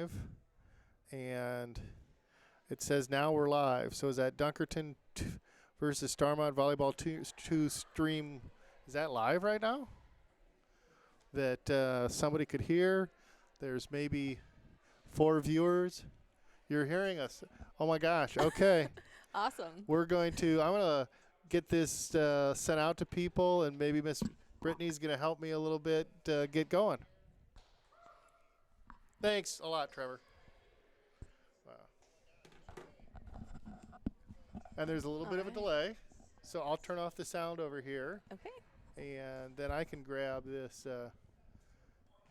live, and it says now we're live. So is that Dunkerton versus Starmont Volleyball 2 stream? Is that live right now? That somebody could hear. There's maybe 4 viewers. You're hearing us. Oh my gosh. Okay. Awesome. I'm going to get this sent out to people, and maybe Miss Brittany's going to help me a little bit get going. Thanks a lot, Trevor. Wow. And there's a little bit of a delay, so I'll turn off the sound over here. Okay. And then I can grab this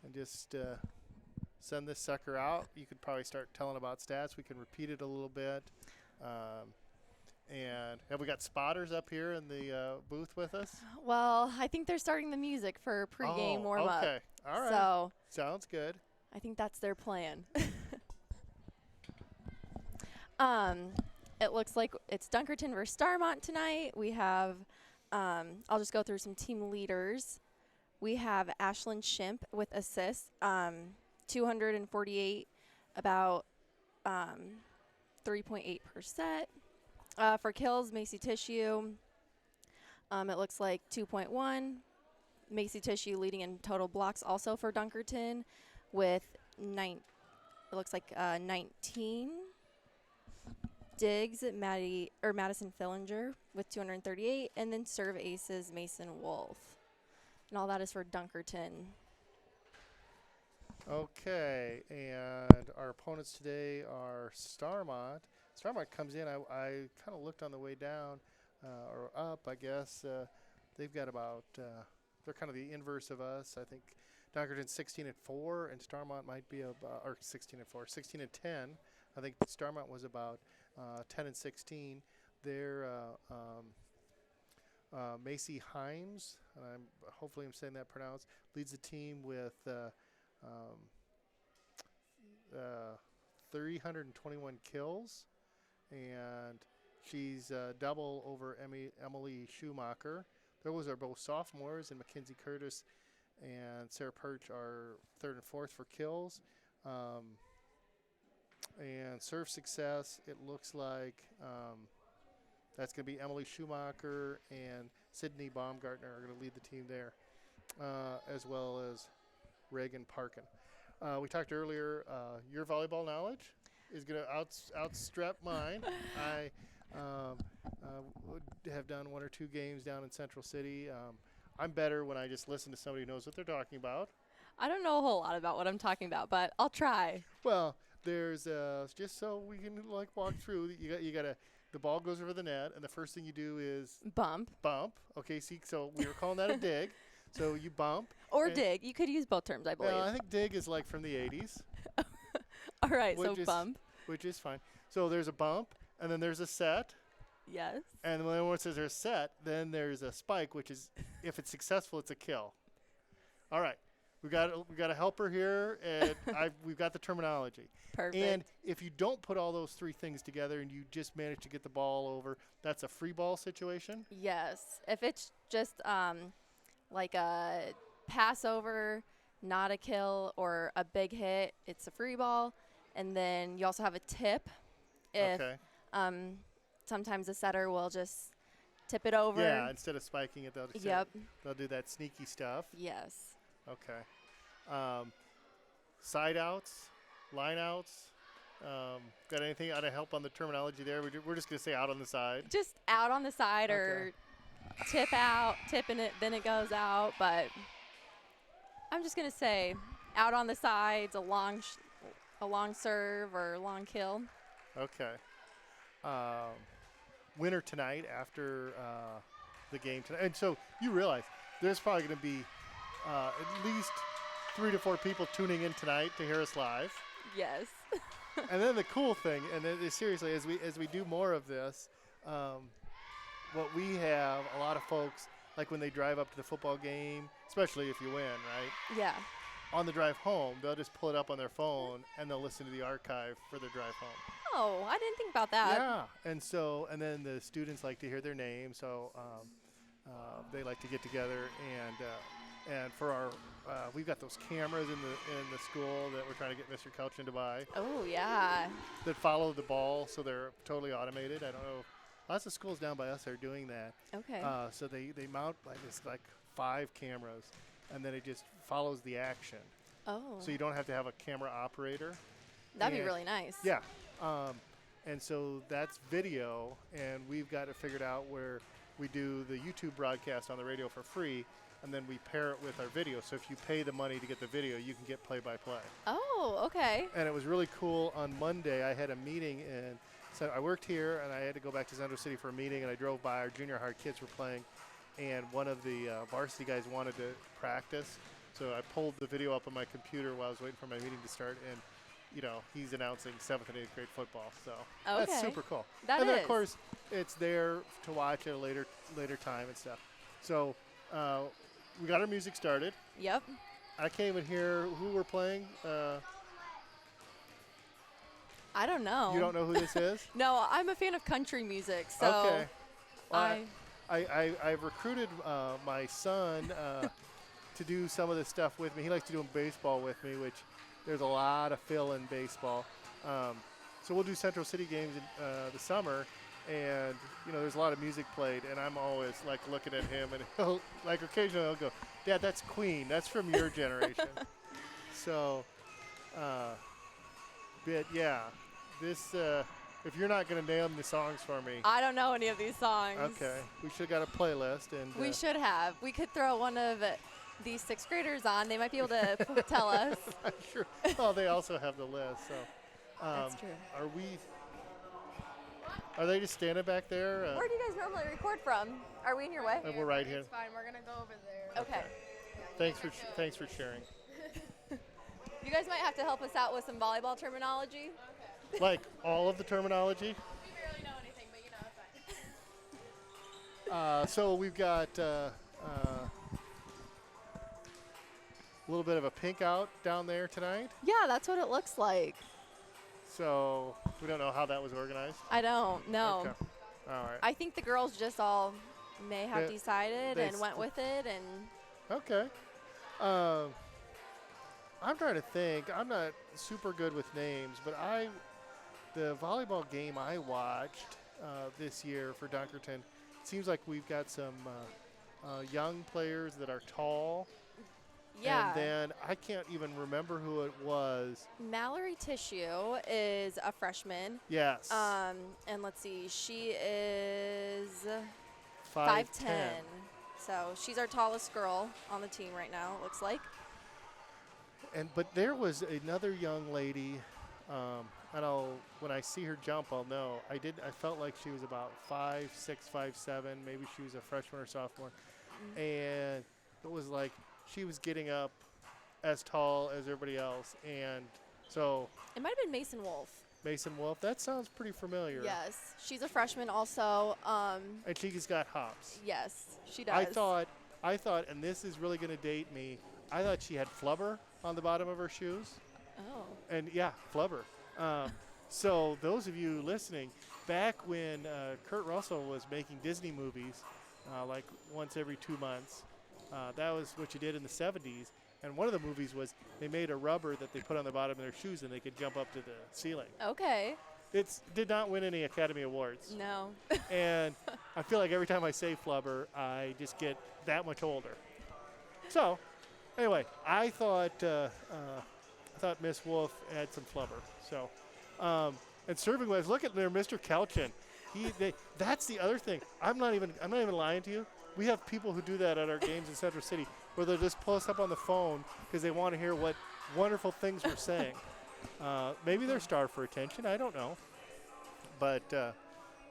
and just send this sucker out. You could probably start telling about stats. We can repeat it a little bit. And have we got spotters up here in the booth with us? Well, I think they're starting the music for pregame warm-up. Okay. All right. So sounds good. I think that's their plan. It looks like it's Dunkerton versus Starmont tonight. We have, I'll just go through some team leaders. We have Ashlyn Shimp with assists, 248, about 3.8%. For kills, Macy Tissue, it looks like 2.1. Macy Tissue leading in total blocks also for Dunkerton with it looks like 19. Diggs, Madison Fillinger with 238, and then serve aces, Mason Wolf. And all that is for Dunkerton. Okay, and our opponents today are Starmont. Starmont comes in. I kind of looked on the way down or up, I guess. They've got about they're kind of the inverse of us. I think Dunkerton's 16-4, and Starmont might be about, or 16-4, 16-10. I think Starmont was about 10-16. They're Macy Himes, and hopefully I'm saying that pronounced, leads the team with 321 kills, and she's double over Emily Schumacher. Those are both sophomores, and Mackenzie Curtis and Sarah Perch are 3rd and 4th for kills. And serve success, it looks like that's going to be Emily Schumacher and Sydney Baumgartner are going to lead the team there, as well as Reagan Parkin. We talked earlier, your volleyball knowledge is going to outstrip mine. I would have done 1 or 2 games down in Central City. I'm better when I just listen to somebody who knows what they're talking about. I don't know a whole lot about what I'm talking about, but I'll try. Well, there's just so we can walk through. You got to. The ball goes over the net, and the first thing you do is Bump. Okay, see, so we were calling that a dig. So you bump Or dig. You could use both terms, I believe. Well, I think dig is like from the 80s. All right, so bump. Which is fine. So there's a bump, and then there's a set. Yes. And when it says there's a set, then there's a spike, which is, if it's successful, it's a kill. All right. We got a helper here, and we've got the terminology. Perfect. And if you don't put all those 3 things together and you just manage to get the ball over, that's a free ball situation? Yes. If it's just like a pass over, not a kill, or a big hit, it's a free ball. And then you also have a tip. If sometimes the setter will just tip it over. Yeah, instead of spiking it, they'll do that sneaky stuff. Yes. Okay. Side outs, line outs. Got anything out of help on the terminology there? We're just going to say out on the side. Just out on the side or tip out, tipping it, then it goes out. But I'm just going to say out on the sides, a long serve or a long kill. Okay. Winner tonight after the game tonight. And so you realize there's probably going to be at least 3 to 4 people tuning in tonight to hear us live. Yes. And then the cool thing, and seriously, as we do more of this, what we have, a lot of folks, like when they drive up to the football game, especially if you win, right? Yeah. On the drive home, they'll just pull it up on their phone and they'll listen to the archive for their drive home. Oh, I didn't think about that. Yeah, and then the students like to hear their name, so they like to get together and And for our, we've got those cameras in the school that we're trying to get Mr. Couchin to buy Oh, yeah. that follow the ball, so they're totally automated. I don't know. Lots of schools down by us are doing that. Okay. So they mount like 5 cameras, and then it just follows the action. Oh. So you don't have to have a camera operator. That'd be And- really nice. Yeah. And so that's video, and we've got it figured out where we do the YouTube broadcast on the radio for free, and then we pair it with our video. So if you pay the money to get the video, you can get play-by-play. Oh, okay. And it was really cool. On Monday, I had a meeting, and so I worked here, and I had to go back to Central City for a meeting, and I drove by. Our junior high kids were playing, and one of the varsity guys wanted to practice. So I pulled the video up on my computer while I was waiting for my meeting to start, and he's announcing 7th and 8th grade football. So that's Okay. super cool. That and then, is. of course, it's there to watch at a later time and stuff. So we got our music started. Yep. I can't even hear who we're playing. I don't know. You don't know who this is? No, I'm a fan of country music, so Okay. Well, I I've recruited my son to do some of this stuff with me. He likes to do baseball with me, which there's a lot of fill in baseball. So we'll do Central City games in the summer, and there's a lot of music played, and I'm always like looking at him, and he'll like occasionally he'll go, "Dad, that's Queen. That's from your generation." So, but yeah, this if you're not gonna name the songs for me, I don't know any of these songs. okay, we should have got a playlist, and We should have. We could throw one of these 6th graders on. They might be able to tell us. I'm sure. Well, they also have the list, so. That's true. Are they just standing back there? Where do you guys normally record from? Are we in your way? We're right here. It's fine. We're gonna go over there. Okay. Thanks for sharing. You guys might have to help us out with some volleyball terminology. Like all of the terminology. We barely know anything, but it's fine. So we've got a little bit of a pink out down there tonight. Yeah, that's what it looks like. So we don't know how that was organized. I don't know. Okay. All right. I think the girls just all may have They- decided they and went with it, and Okay. I'm trying to think. I'm not super good with names, but the volleyball game I watched this year for Dunkerton, it seems like we've got some young players that are tall. yeah. And then I can't even remember who it was. Mallory Tissue is a freshman. Yes. And let's see, she is 5'10". So she's our tallest girl on the team right now, it looks like. But there was another young lady. When I see her jump, I'll know. I felt like she was about 5'6", 5'7". Maybe she was a freshman or sophomore, and it was like she was getting up as tall as everybody else. And so It might have been Mason Wolf. Mason Wolf, that sounds pretty familiar. Yes, she's a freshman also. And she's got hops. Yes, she does. I thought, and this is really going to date me, I thought she had flubber on the bottom of her shoes. Oh. And yeah, flubber. So those of you listening, back when Kurt Russell was making Disney movies, like once every 2 months, that was what you did in the 70s. And one of the movies was they made a rubber that they put on the bottom of their shoes and they could jump up to the ceiling. Okay. It did not win any Academy Awards. No. And I feel like every time I say flubber, I just get that much older. So, anyway, I thought Miss Wolf had some flubber. So, and serving wise, look at there, Mr. Couchin. That's the other thing. I'm not even lying to you. We have people who do that at our games in Central City, where they'll just pull us up on the phone because they want to hear what wonderful things we're saying. Maybe they're starved for attention. I don't know. But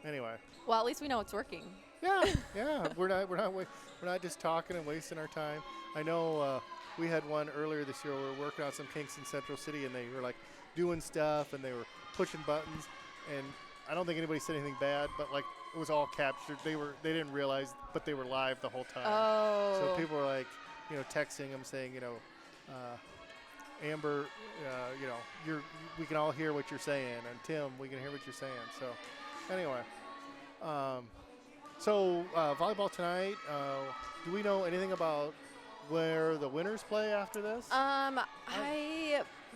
anyway. Well, at least we know it's working. Yeah. We're not just talking and wasting our time. I know we had one earlier this year. We were working on some kinks in Central City, and they were like doing stuff, and they were pushing buttons, and I don't think anybody said anything bad, but like it was all captured. They didn't realize, but they were live the whole time. Oh. So people were like, texting them saying, Amber, we can all hear what you're saying, and Tim, we can hear what you're saying. So, anyway, volleyball tonight. Do we know anything about where the winners play after this? I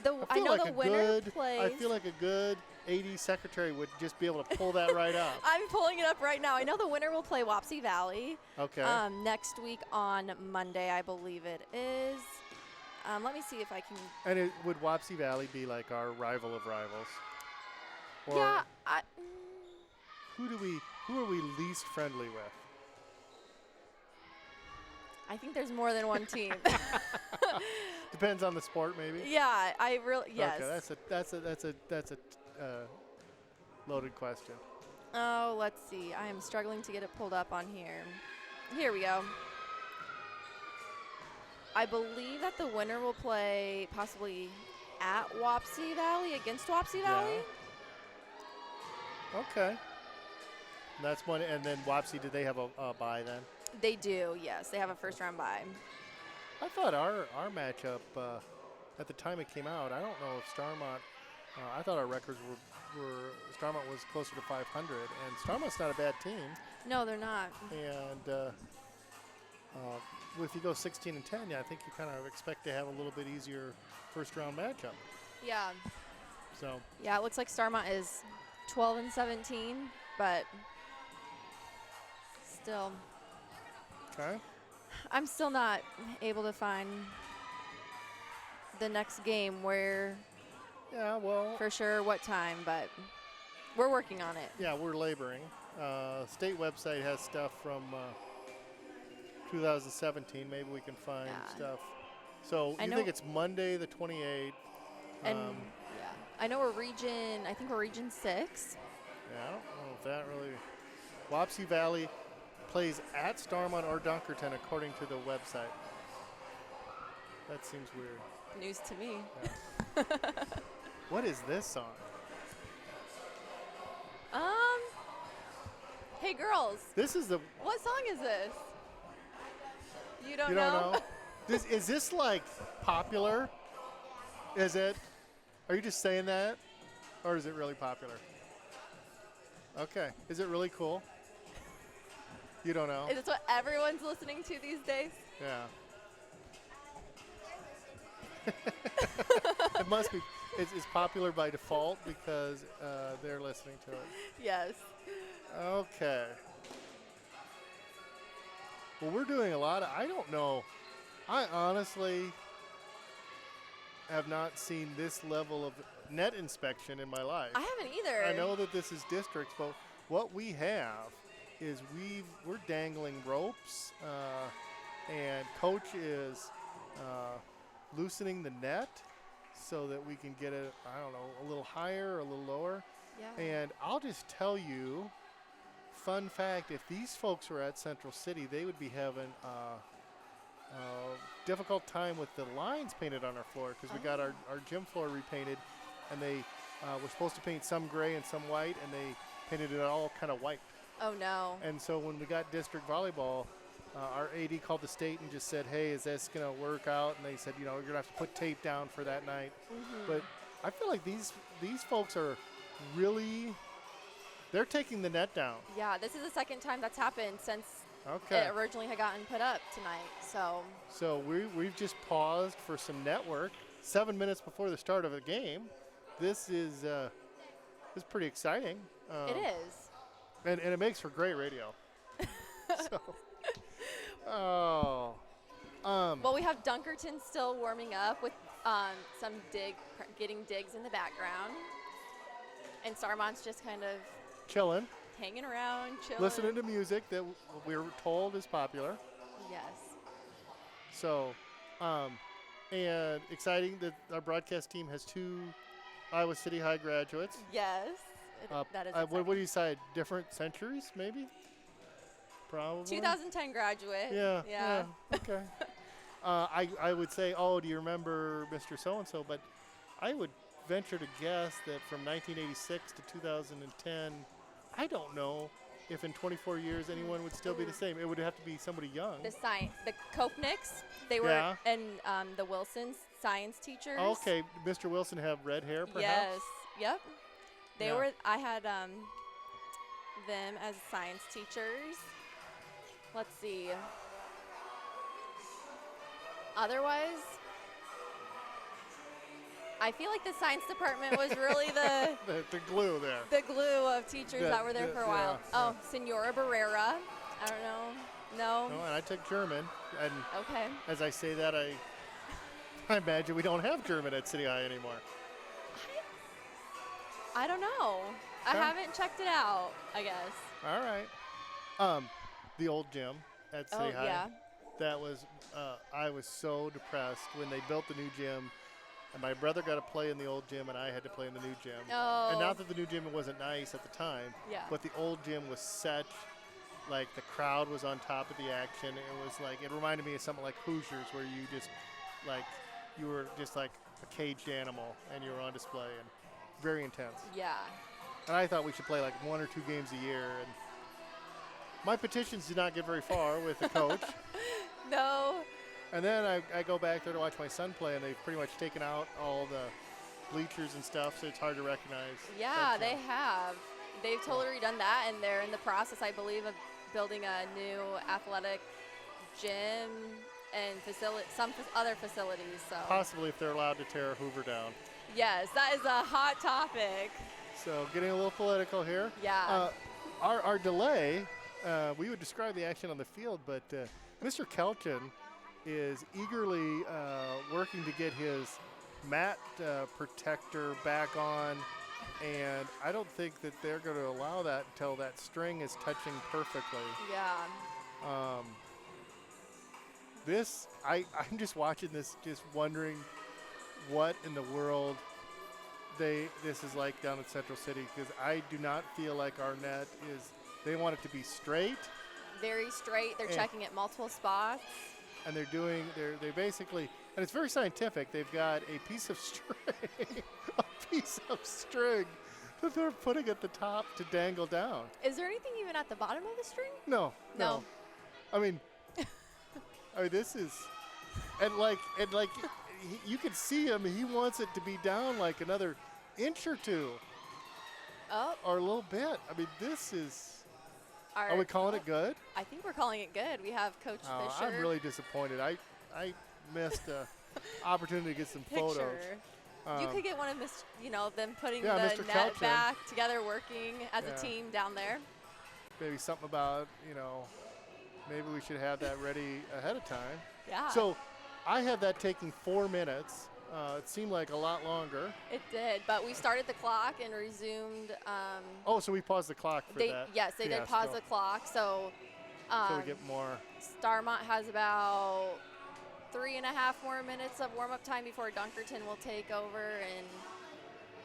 feel know like the a winner good, plays. I feel like a good AD secretary would just be able to pull that right up. I'm pulling it up right now. I know the winner will play Wapsie Valley. Okay. Next week on Monday, I believe it is. Let me see if I can. And would Wapsie Valley be like our rival of rivals? Or Yeah. who are we least friendly with? I think there's more than one team. Depends on the sport, maybe. Yeah, I really yes. Okay, that's a loaded question. Oh, let's see. I am struggling to get it pulled up on here. Here we go. I believe that the winner will play possibly at Wapsie Valley, against Wapsie Valley. Yeah. Okay. That's one, and then Wapsie, did they have a bye then? They do, yes. They have a first-round bye. I thought our matchup, at the time it came out, I don't know if Starmont, I thought our records were Starmont was closer to 500, and Starmont's not a bad team. No, they're not. And if you go 16 and 10, yeah, I think you kind of expect to have a little bit easier first-round matchup. Yeah. So. Yeah, it looks like Starmont is 12 and 17, but still. Okay. I'm still not able to find the next game where. Yeah, well. For sure what time, but we're working on it. Yeah, we're laboring. State website has stuff from 2017. Maybe we can find stuff. So you think it's Monday the 28th. And I know I think we're region 6. Yeah, I don't know if that really. Wapsie Valley plays at Starmont or Dunkerton according to the website. That seems weird. News to me. Yeah. What is this song? Hey girls. This is the. What song is this? You don't You know? don't know? Is this like popular? Is it? Are you just saying that? Or is it really popular? Okay. Is it really cool? You don't know? Is this what everyone's listening to these days? Yeah. It must be. It's popular by default because they're listening to it. Yes. Okay. Well, we're doing a lot of. I don't know. I honestly have not seen this level of net inspection in my life. I haven't either. I know that this is districts, but what we have is we're dangling ropes, and coach is loosening the net so that we can get it, I don't know, a little higher or a little lower. Yeah. And I'll just tell you, fun fact, if these folks were at Central City, they would be having a difficult time with the lines painted on our floor because we got our gym floor repainted, and they were supposed to paint some gray and some white, and they painted it all kind of white. Oh, no. And so when we got district volleyball, our AD called the state and just said, hey, is this going to work out? And they said, you're going to have to put tape down for that night. Mm-hmm. But I feel like these folks are really, they're taking the net down. Yeah, this is the second time that's happened since Okay. it originally had gotten put up tonight. So we've just paused for some network 7 minutes before the start of a game. This is pretty exciting. It is. And it makes for great radio. Well, we have Dunkerton still warming up with some getting digs in the background. And Starmont's just kind of chilling. Hanging around, chilling. Listening to music that we were told is popular. Yes. So, and exciting that our broadcast team has 2 Iowa City High graduates. Yes. That is what do you decide? Different centuries, maybe? Probably. 2010 graduate. Yeah. Okay. I would say, do you remember Mr. So-and-so? But I would venture to guess that from 1986 to 2010, I don't know if in 24 years anyone would still be the same. It would have to be somebody young. The Kopnicks, they were, and the Wilsons, science teachers. Okay, Mr. Wilson have red hair, perhaps? Yes. Yep. They were. I had them as science teachers. Let's see. Otherwise, I feel like the science department was really the glue there. the glue of teachers that were there for a while. Yeah. Oh, Senora Barrera. I don't know. No. No, and I took German, and Okay. as I say that, I imagine we don't have German at City High anymore. I don't know. I Okay. haven't checked it out, I guess. All right. The old gym at City Oh, High. yeah. That was, I was so depressed when they built the new gym, and my brother got to play in the old gym, and I had to play in the new gym. Oh. And not that the new gym wasn't nice at the time, Yeah. but the old gym was such, like, the crowd was on top of the action. It was like, it reminded me of something like Hoosiers, where you just, like, you were just like a caged animal, and you were on display, and very intense. Yeah. And I thought we should play like 1 or 2 games a year. And my petitions did not get very far with the coach. No. And then I go back there to watch my son play, and they've pretty much taken out all the bleachers and stuff, so it's hard to recognize. Yeah, that they gym. have. They've totally redone that, and they're in the process, I believe, of building a new athletic gym and other facilities. So Possibly if they're allowed to tear Hoover down. yes, that is a hot topic. So getting a little political here. Yeah. Our delay, we would describe the action on the field, but Mr. Kelton is eagerly working to get his mat protector back on, and I don't think that they're going to allow that until that string is touching perfectly. Yeah. I'm just watching this, just wondering what in the world this is like down in Central City, because I do not feel like our net is. They want it to be straight, Very straight. They're And- checking at multiple spots. and they basically, and it's very scientific. They've got a piece of string, that they're putting at the top to dangle down. Is there anything even at the bottom of the string? No. No. I mean, this is, and you can see him. He wants it to be down like another inch or two, Oh, or a little bit. I mean, this is. our, Are we calling it good? I think we're calling it good. We have Coach Fisher. I'm really disappointed. I missed an opportunity to get some photos. Picture. You could get one of them putting yeah, the Mr. net Couchman. back together, working as Yeah. a team down there. Maybe something about, maybe we should have that ready ahead of time. Yeah. So I had that taking 4 minutes. It seemed like a lot longer. It did, but we started the clock and resumed. Oh, so we paused the clock for that. Yes, they did pause the clock. So So we get more. Starmont has about 3.5 more minutes of warm-up time before Dunkerton will take over and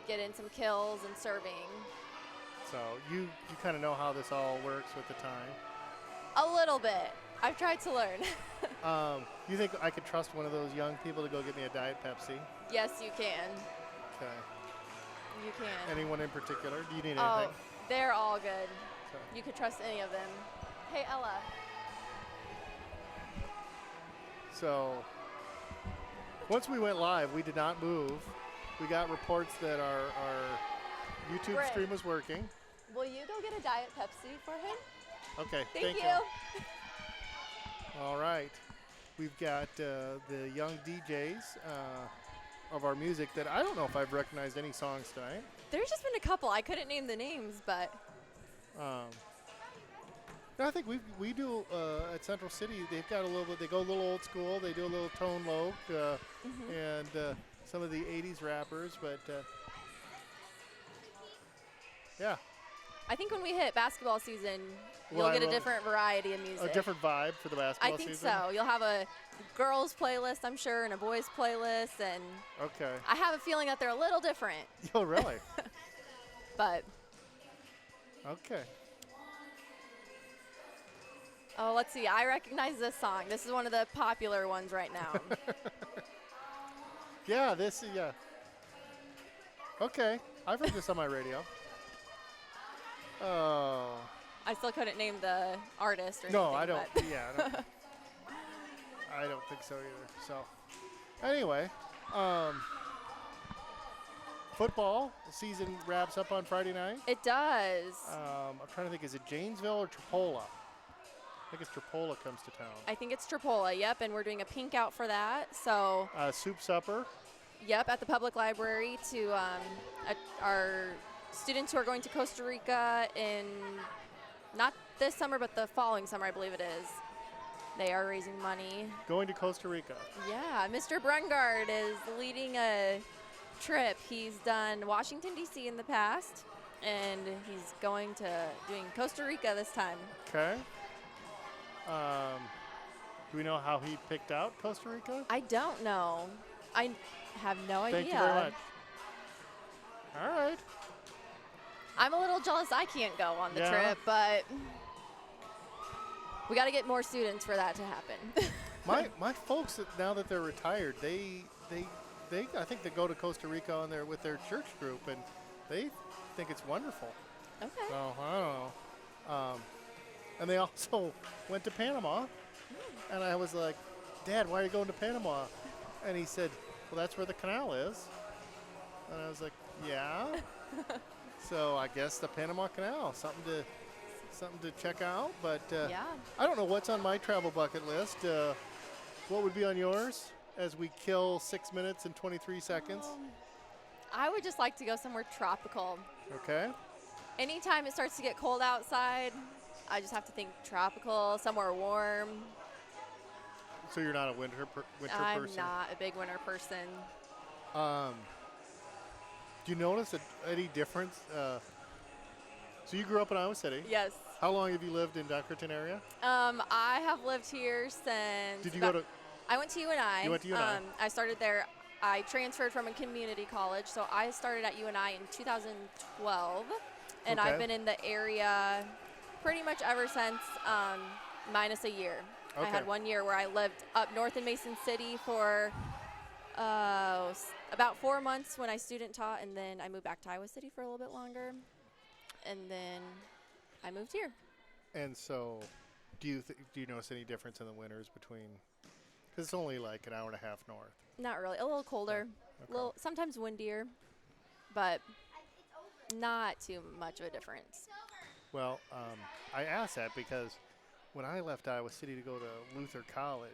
get in some kills and serving. So you kind of know how this all works with the time. A little bit. I've tried to learn. You think I could trust one of those young people to go get me a Diet Pepsi? Yes, you can. Okay. You can. Anyone in particular? Do you need Oh, anything? they're all good. Okay. You could trust any of them. Hey, Ella. So once we went live, we did not move. We got reports that our YouTube Great. stream was working. Will you go get a Diet Pepsi for him? Okay, Thank you. All right. We've got the young DJs of our music that I don't know if I've recognized any songs tonight. There's just been a couple. I couldn't name the names, but No, I think we do at Central City. They've got a little bit. They go a little old school. They do a little Tone Loc and some of the '80s rappers. But yeah, I think when we hit basketball season, Well, you'll I get a will- different variety of music. a different vibe for the I basketball think season. so. You'll have a girls playlist, I'm sure, and a boys playlist, and Okay. I have a feeling that they're a little different. Oh, really? But Okay. oh, let's see. I recognize this song. This is one of the popular ones right now. Yeah, this is yeah. Okay, I've heard this on my radio. Oh. I still couldn't name the artist or No, anything. I don't. but- Yeah, I don't think so either. So, anyway, football season wraps up on Friday night. It does. I'm trying to think, is it Janesville or Tripola? I think it's Tripola comes to town. I think it's Tripola, yep, and we're doing a pink out for that. So, Soup supper. yep, at the public library to our students who are going to Costa Rica in not this summer, but the following summer, I believe it is. They are raising money. Going to Costa Rica. Yeah, Mr. Brungard is leading a trip. He's done Washington, D.C. in the past, and he's doing Costa Rica this time. Okay. Do we know how he picked out Costa Rica? I don't know. I have no idea. Thank you very much. All right. I'm a little jealous I can't go on the Yeah. trip, but we got to get more students for that to happen. My folks, now that they're retired, they I think they go to Costa Rica on with their church group, and they think it's wonderful. Okay. So I don't know. And they also went to Panama, and I was like, Dad, why are you going to Panama? And he said, well, that's where the canal is. And I was like, yeah. So I guess the Panama Canal, something to check out. But Yeah. I don't know what's on my travel bucket list. What would be on yours as we kill 6 minutes and 23 seconds? I would just like to go somewhere tropical. Okay. Anytime it starts to get cold outside, I just have to think tropical, somewhere warm. So you're not a winter person? I'm not a big winter person. Do you notice any difference? So you grew up in Iowa City. Yes. How long have you lived in Dunkerton area? I have lived here since. Did you go to? I went to UNI. You went to UNI. I started there. I transferred from a community college, so I started at UNI in 2012, and Okay. I've been in the area pretty much ever since, minus a year. I Okay. had 1 year where I lived up north in Mason City for about 4 months when I student taught, and then I moved back to Iowa City for a little bit longer, and then I moved here. And so, do you notice any difference in the winters between? Because it's only like an hour and a half north. Not really. A little colder, Okay. little sometimes windier, but not too much of a difference. Well, I asked that because when I left Iowa City to go to Luther College,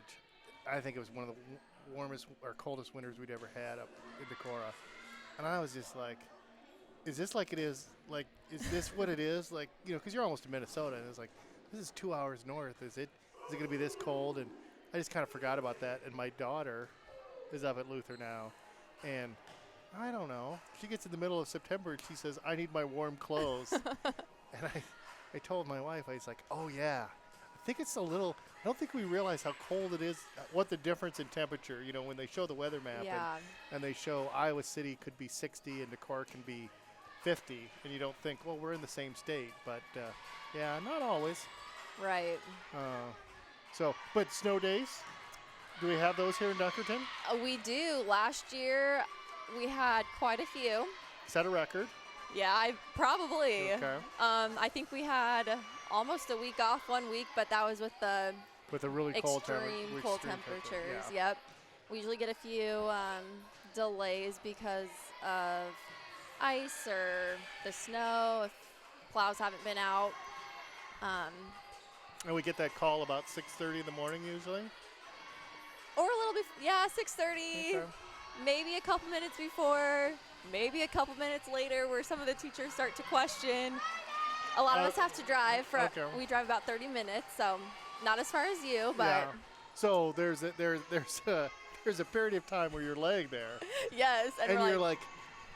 I think it was one of the warmest or coldest winters we'd ever had up in Decorah. And I was just like, is this like it is? Like, is this what it is? Like, because you're almost in Minnesota, and it's like, this is 2 hours north. Is it going to be this cold? And I just kind of forgot about that. And my daughter is up at Luther now, and I don't know. She gets in the middle of September, and she says, I need my warm clothes. And I told my wife, I was like, oh, yeah. I think it's a little – I don't think we realize how cold it is, what the difference in temperature, when they show the weather map Yeah. and they show Iowa City could be 60 and Decorah can be 50, and you don't think, well, we're in the same state. But, yeah, not always. Right. But snow days, do we have those here in Dunkerton? We do. Last year, we had quite a few. Set a record. Yeah, probably. Okay. I think we had almost a week off 1 week, but that was with the With a really cold extreme cold temperatures. Yeah. Yep. We usually get a few delays because of ice or the snow if plows haven't been out. And we get that call about 6:30 in the morning usually. Or a little bit, 6:30, Okay. maybe a couple minutes before, maybe a couple minutes later where some of the teachers start to question. A lot of us have to drive. Okay. We drive about 30 minutes, so not as far as you, but Yeah. So there's a period of time where you're laying there yes. and you're like,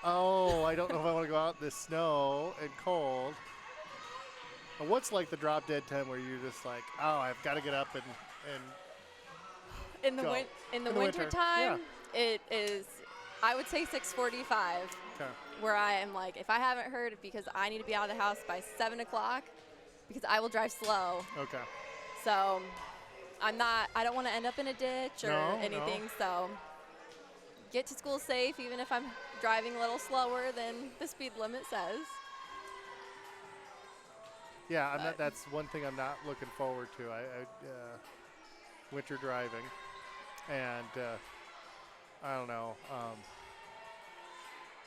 oh, I don't know if I want to go out in the snow and cold. And what's like the drop dead time where you're just like, oh, I've got to get up and in the go. in the In the winter winter, time, it is, I would say 6:45, okay. where I am like, if I haven't heard it because I need to be out of the house by 7 o'clock, because I will drive slow. Okay. So I don't want to end up in a ditch or No, anything. no. So get to school safe, even if I'm driving a little slower than the speed limit says. Yeah, that's one thing I'm not looking forward to. Winter driving, and I don't know.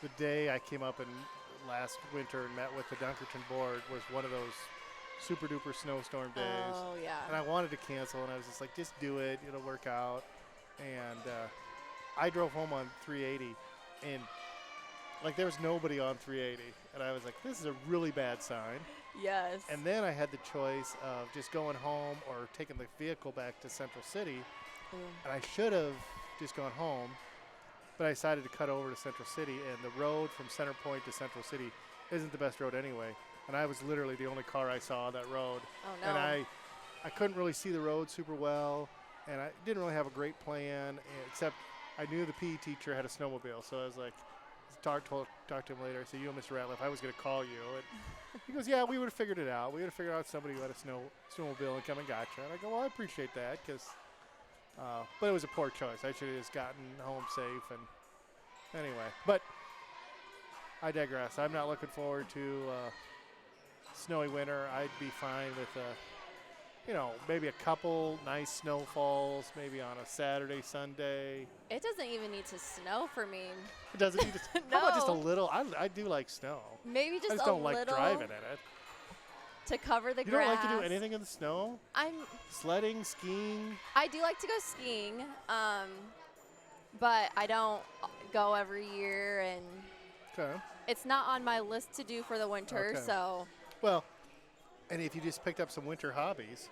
The day I came up last winter and met with the Dunkerton board was one of those super duper snowstorm days. Oh, yeah. And I wanted to cancel, and I was just like, just do it. It'll work out. And I drove home on 380, and like there was nobody on 380. And I was like, this is a really bad sign. Yes. And then I had the choice of just going home or taking the vehicle back to Central City. Ooh. And I should have just gone home, but I decided to cut over to Central City. And the road from Center Point to Central City isn't the best road anyway. And I was literally the only car I saw on that road. Oh, no. And I couldn't really see the road super well. And I didn't really have a great plan, except I knew the PE teacher had a snowmobile. So I was like, talked to him later. I said, you know, Mr. Ratliff, I was going to call you. And he goes, yeah, we would have figured it out. We would have figured out somebody who had a snowmobile and come and got you. And I go, well, I appreciate that, but it was a poor choice. I should have just gotten home safe. And anyway, but I digress. I'm not looking forward to snowy winter. I'd be fine with maybe a couple nice snowfalls, maybe on a Saturday, Sunday. It doesn't even need to snow for me. It doesn't need to. No. How about just a little? I do like snow. Maybe just I just a don't little like driving in it. to cover the You grass. don't like to do anything in the snow? Sledding, skiing? I do like to go skiing, but I don't go every year, and Okay. it's not on my list to do for the winter, Okay. so Well, and if you just picked up some winter hobbies,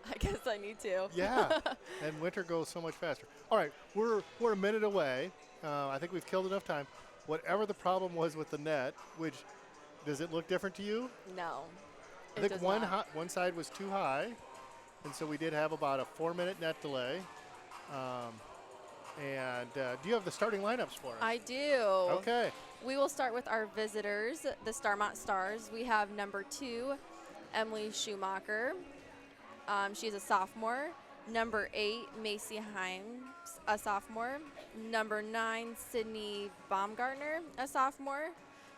I guess I need to. yeah, and winter goes so much faster. All right, we're a minute away. I think we've killed enough time. Whatever the problem was with the net, which does it look different to you? No. I think one side was too high, and so we did have about a 4-minute net delay. Do you have the starting lineups for us? I do. Okay. We will start with our visitors, the Starmont Stars. We have number 2, Emily Schumacher. She's a sophomore. Number 8, Macy Himes, a sophomore. Number 9, Sydney Baumgartner, a sophomore.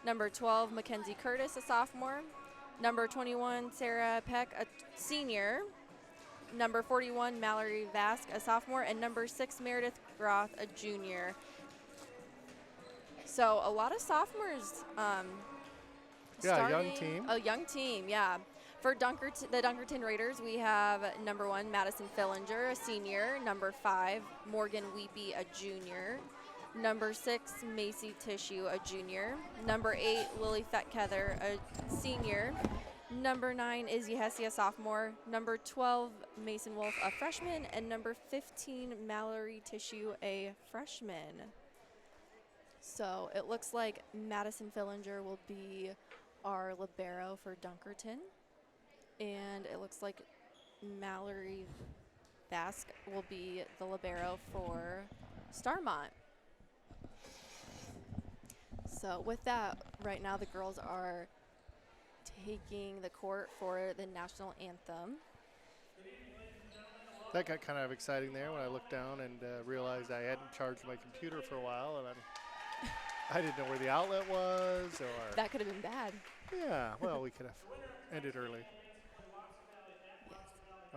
Number 12, Mackenzie Curtis, a sophomore. Number 21, Sarah Peck, a senior. Number 41, Mallory Vask, a sophomore. And number 6, Meredith Groth, a junior. So a lot of sophomores. Yeah, a young team. A young team, yeah. For the Dunkerton Raiders, we have number 1, Madison Fillinger, a senior. Number 5, Morgan Weepy, a junior. Number 6, Macy Tissue, a junior. Number 8, Lily Fetkether, a senior. Number 9, Izzy Hesse, a sophomore. Number 12, Mason Wolf, a freshman. And number 15, Mallory Tissue, a freshman. So it looks like Madison Fillinger will be our libero for Dunkerton. And it looks like Mallory Vask will be the libero for Starmont. So with that, right now the girls are taking the court for the national anthem. That got kind of exciting there when I looked down and realized I hadn't charged my computer for a while, and I didn't know where the outlet was. Or That could have been bad. Yeah, well, we could have ended early. Yes.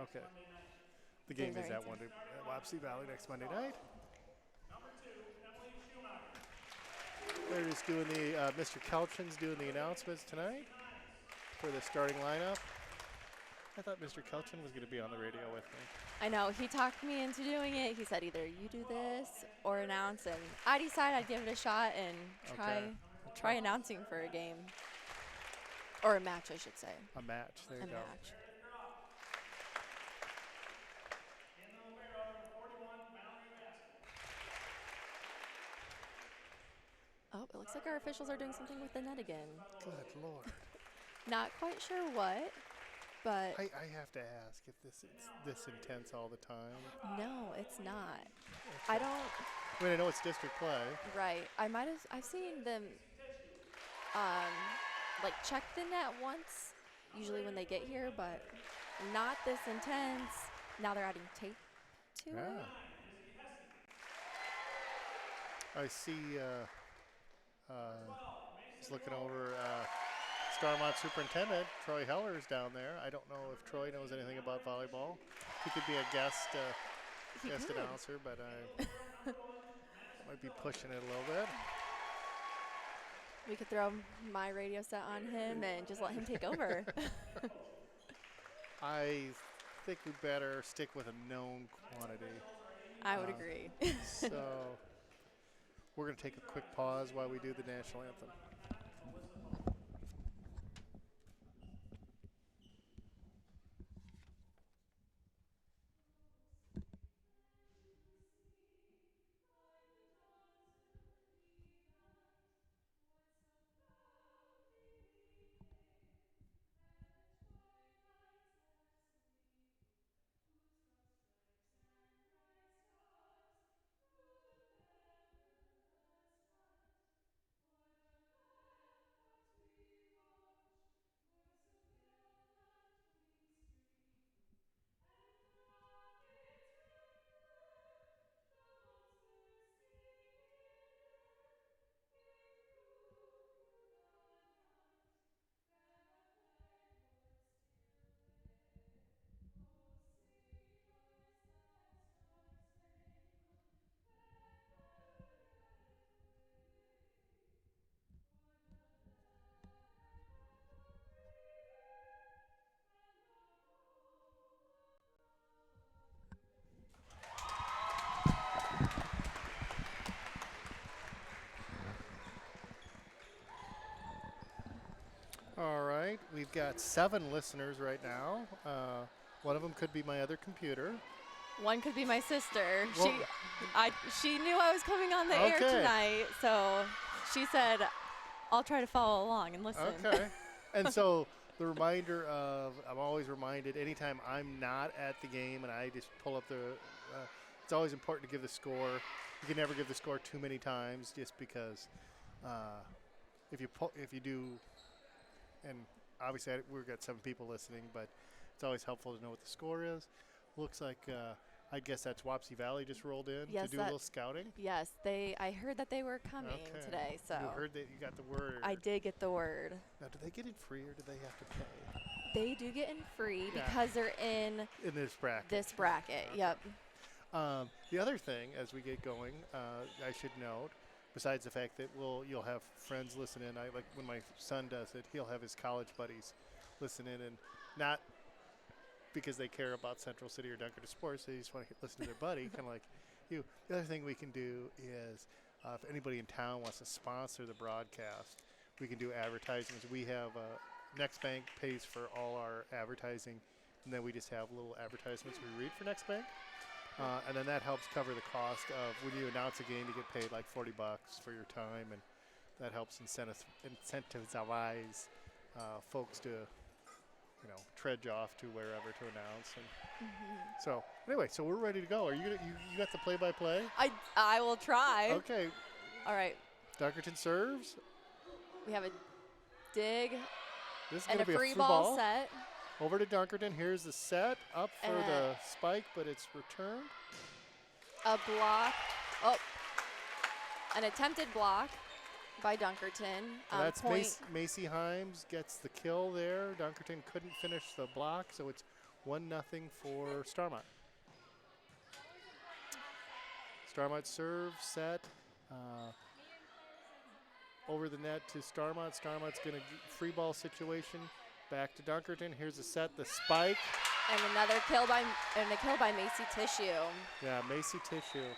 Okay. The game Those is are at Wapsie Valley next Monday night. They're just doing Mr. Kelchin's doing the announcements tonight for the starting lineup. I thought Mr. Kelchin was going to be on the radio with me. I know. He talked me into doing it. He said either you do this or announce, and I decided I'd give it a shot and try announcing for a game. Or a match, I should say. A match. There you go. Match. Oh, it looks like our officials are doing something with the net again. Good Lord. Not quite sure what, but I have to ask if it's this intense all the time. no, it's not. Okay. I don't. I mean, I know it's district play. Right. I've seen them like check the net once, usually when they get here, but not this intense. Now they're adding tape to it. I see, just looking over, Starmont Superintendent, Troy Heller is down there. I don't know if Troy knows anything about volleyball. He could be a guest announcer, but I might be pushing it a little bit. We could throw my radio set on him and just let him take over. I think we better stick with a known quantity. I would agree. So we're going to take a quick pause while we do the national anthem. All right, we've got 7 listeners right now. One of them could be my other computer. One could be my sister. Well- She knew I was coming on the air Okay. tonight, so she said, "I'll try to follow along and listen." Okay. And so the reminder of, I'm always reminded anytime I'm not at the game and I just pull up the, it's always important to give the score. You can never give the score too many times just because if you do, and obviously we've got 7 people listening, but it's always helpful to know what the score is. Looks like, I guess that's Wapsie Valley just rolled in Yes, to do a little scouting. Yes, I heard that they were coming Okay. today, so You heard that you got the word. I did get the word. Now, do they get it free or do they have to pay They do get in free Yeah. because they're in in this bracket? this bracket. Okay. Yep. The other thing, as we get going, I should note, besides the fact that you'll have friends listen in. I like when my son does it, he'll have his college buddies listen in, and not because they care about Central City or Dunkerton sports. They just want to listen to their buddy, kind of like you. The other thing we can do is, if anybody in town wants to sponsor the broadcast, we can do advertisements. We have Next Bank pays for all our advertising, and then we just have little advertisements we read for Next Bank. And then that helps cover the cost of when you announce a game, you get paid like $40 for your time, and that helps incentivize folks to, trudge off to wherever to announce. And so anyway, so we're ready to go. Are you got the play-by-play? I will try. Okay. All right. Dunkerton serves. We have a dig This is and going to a be free a ball set. Over to Dunkerton. Here's the set up for And the spike, but it's returned. A block. Oh, an attempted block by Dunkerton. That's Point. Macy Himes gets the kill there. Dunkerton couldn't finish the block, so it's 1-0 for Starmont. Starmont serve set over the net to Starmont. Starmont's going to free ball situation back to Dunkerton. Here's the set, the spike. And a kill by Macy Tissue. Yeah, Macy Tissue.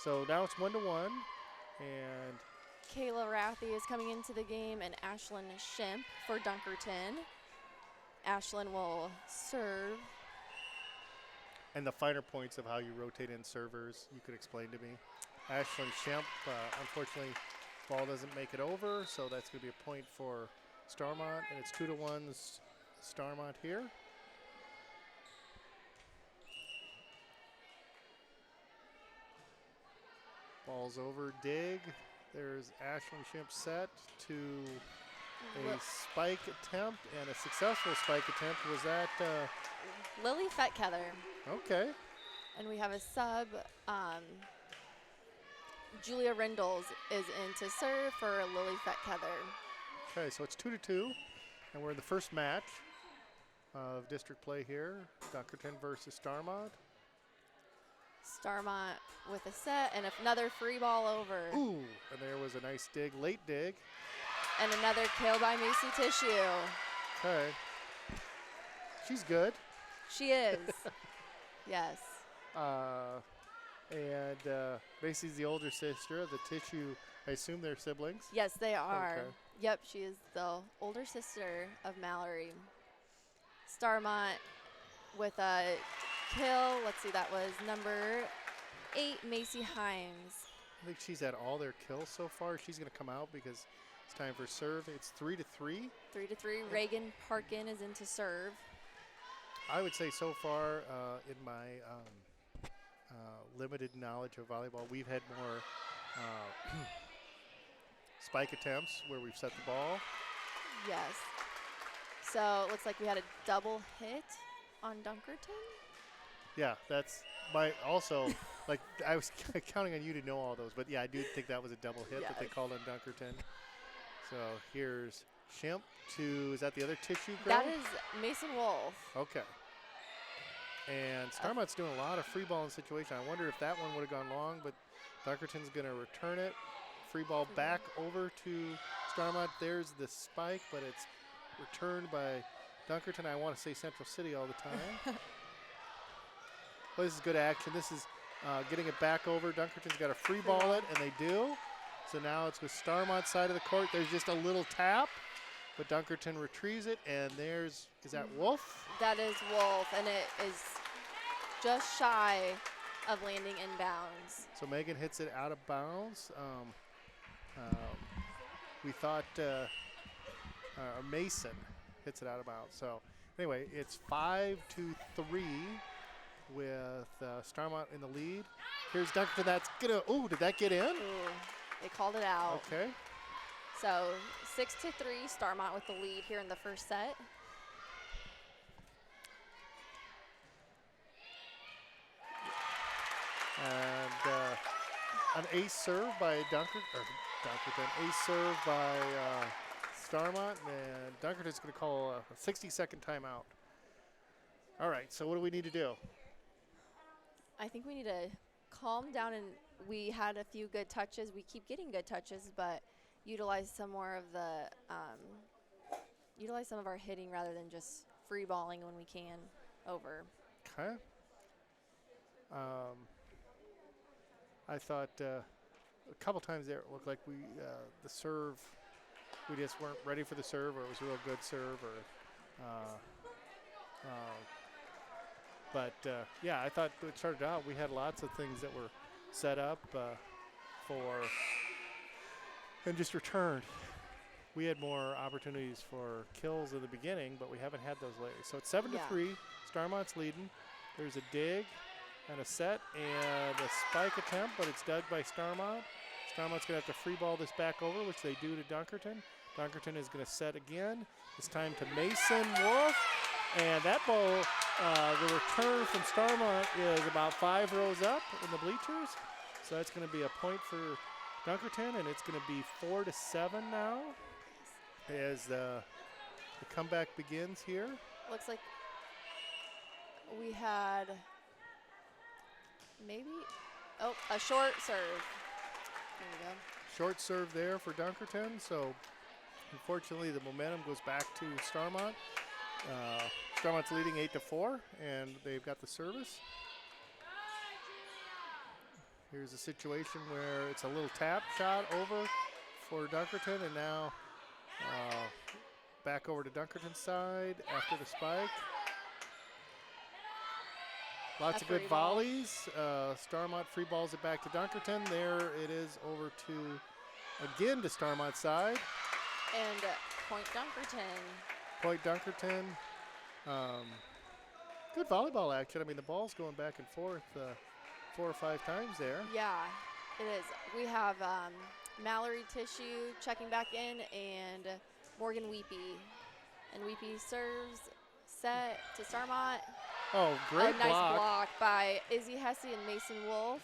So now it's 1-1, and Kayla Rathy is coming into the game, and Ashlyn Shimp for Dunkerton. Ashlyn will serve. and the finer points of how you rotate in servers, you could explain to me. Ashlyn Shemp, unfortunately, ball doesn't make it over, so that's going to be a point for Starmont, and it's 2-1 Starmont here. Ball's over, dig. There's Ashlyn Shemp set to a spike attempt, and a successful spike attempt. Was that Lily Fetkether. okay? And we have a sub. Julia Rindles is in to serve for Lily Fetkether. Okay, so it's 2-2, and we're in the first match of district play here. Dunkerton versus Starmont. Starmont with a set and another free ball over. Ooh, and there was a nice dig, late dig. And another kill by Macy Tissue. Okay. she's good. She is. Yes. And Macy's the older sister of the Tissue. I assume they're siblings. Yes, they are. Okay. Yep, she is the older sister of Mallory. Starmont with a kill. Let's see, that was number 8, Macy Himes. I think she's had all their kills so far. She's going to come out because it's time for serve. It's 3-3. 3-3. Reagan Parkin is into serve. I would say so far in my limited knowledge of volleyball, we've had more spike attempts where we've set the ball. Yes. So it looks like we had a double hit on Dunkerton. Yeah, that's my also, like, I was counting on you to know all those, but yeah, I do think that was a double hit that they called on Dunkerton. So here's Shimp to, is that the other Tissue girl? That is Mason Wolf. Okay. And Starmont's doing a lot of free ball in situation. I wonder if that one would have gone long, but Dunkerton's going to return it. Free ball back over to Starmont. There's the spike, but it's returned by Dunkerton. I want to say Central City all the time. Well, this is good action. This is getting it back over. Dunkerton's got to free ball it, and they do. So now it's with Starmont's side of the court. There's just a little tap, but Dunkerton retrieves it, and is that Wolf? That is Wolf, and it is just shy of landing in bounds. So Megan hits it out of bounds. We thought Mason hits it out of bounds. So anyway, it's 5-3 with Starmont in the lead. Here's Dunkerton. That's gonna. Ooh, did that get in? Ooh, they called it out. Okay. So 6-3, Starmont with the lead here in the first set. And an ace serve by Dunkerton. Ace serve by Starmont, and Dunkerton's going to call a 60-second timeout. All right, so what do we need to do? I think we need to calm down, and we had a few good touches. We keep getting good touches, but utilize some more of the utilize some of our hitting rather than just free balling when we can over. Okay. I thought a couple times there it looked like we the serve, we just weren't ready for the serve, or it was a real good serve, but yeah, I thought it started out, we had lots of things that were set up for and just returned. We had more opportunities for kills in the beginning, but we haven't had those lately. So it's 7-3. Starmont's leading. There's a dig and a set and a spike attempt, but it's dug by Starmont. Starmont's going to have to free ball this back over, which they do to Dunkerton. Dunkerton is going to set again. It's time to Mason Wolf. And that ball, the return from Starmont is about 5 rows up in the bleachers. So that's going to be a point for Dunkerton, and it's going to be 4-7 now as the comeback begins here. Looks like we had maybe, a short serve. There we go. Short serve there for Dunkerton. So unfortunately, the momentum goes back to Starmont. Starmont's leading 8-4, and they've got the service. Here's a situation where it's a little tap shot over for Dunkerton, and now back over to Dunkerton's side after the spike. Lots of good volleys. Starmont free balls it back to Dunkerton. There it is over to, again, to Starmont's side. And point Dunkerton. Point Dunkerton. Good volleyball action. I mean, the ball's going back and forth 4 or 5 times there. Yeah, it is. We have Mallory Tissue checking back in and Morgan Weepy. And Weepy serves set to Starmont. Oh, great nice block by Izzy Hesse and Mason Wolf.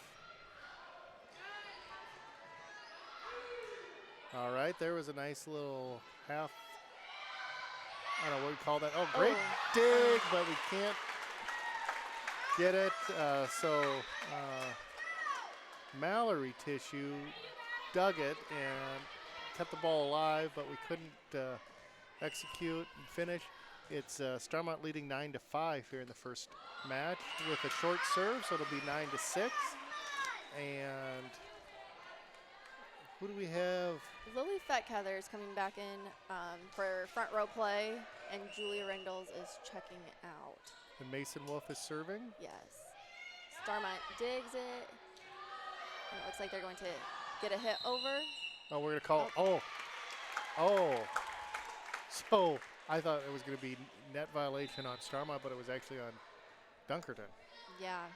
All right, there was a nice little half, I don't know what we call that. Oh, great dig, but we can't get it. Mallory Tissue dug it and kept the ball alive, but we couldn't execute and finish. It's Starmont leading 9-5 here in the first match with a short serve, so it'll be 9-6. And who do we have? Lily Fettkeather is coming back in for front row play, and Julia Ringles is checking out. And Mason Wolf is serving. Yes. Starmont digs it. And it looks like they're going to get a hit over. Oh, we're going to call. Oh. So I thought it was going to be net violation on Starmont, but it was actually on Dunkerton. Yeah.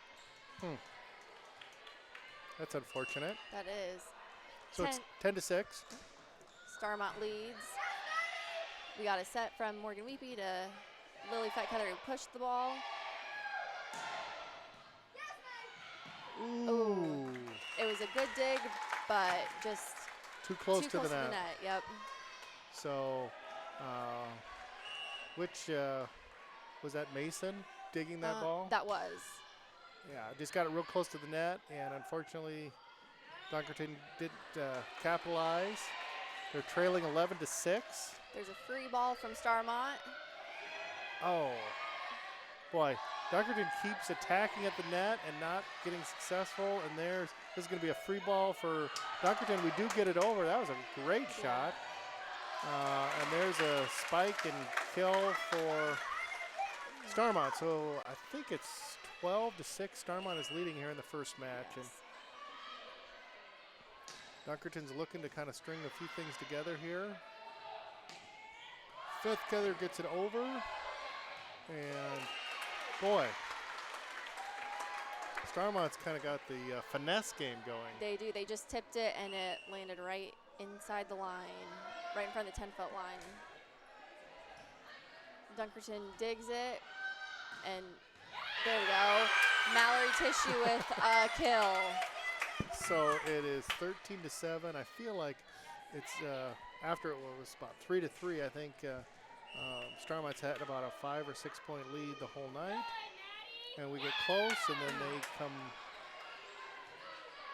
That's unfortunate. That is. So it's 10-6. Starmont leads. We got a set from Morgan Weepy to Lily Fettkeather, who pushed the ball. Ooh. It was a good dig, but just Too close too to close the to net. the net. Yep. So, which was that Mason digging that ball? That was. Yeah, just got it real close to the net, and unfortunately, Dunkerton didn't capitalize. They're trailing 11-6. There's a free ball from Starmont. Oh, boy. Dunkerton keeps attacking at the net and not getting successful, and this is going to be a free ball for Dunkerton. We do get it over. That was a great shot. And there's a spike and kill for Starmont. So I think it's 12-6. Starmont is leading here in the first match. Yes. And Dunkerton's looking to kind of string a few things together here. Fettkeather gets it over. And boy, Starmont's kind of got the finesse game going. They do. They just tipped it, and it landed right inside the line, right in front of the 10-foot line. Dunkerton digs it, and there we go. Mallory Tissue with a kill. So it is 13-7. I feel like it's after it was about 3-3. I think Starmont's had about a 5 or 6 point lead the whole night, and we get close, and then they come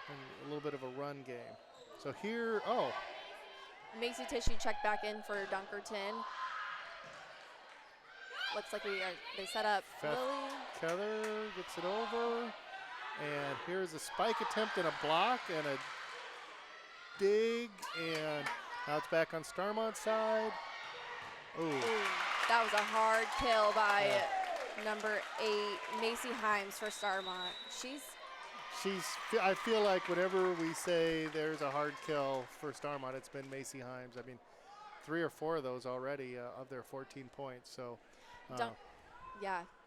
in a little bit of a run game. So here, Macy Tissue checked back in for Dunkerton. Looks like they set up Lily. Fettkeather gets it over, and here's a spike attempt and a block and a dig, and now it's back on Starmont's side. Ooh. That was a hard kill by number 8, Macy Himes for Starmont. I feel like whenever we say there's a hard kill for Starmont, it's been Macy Himes. I mean, 3 or 4 of those already of their 14 points. So,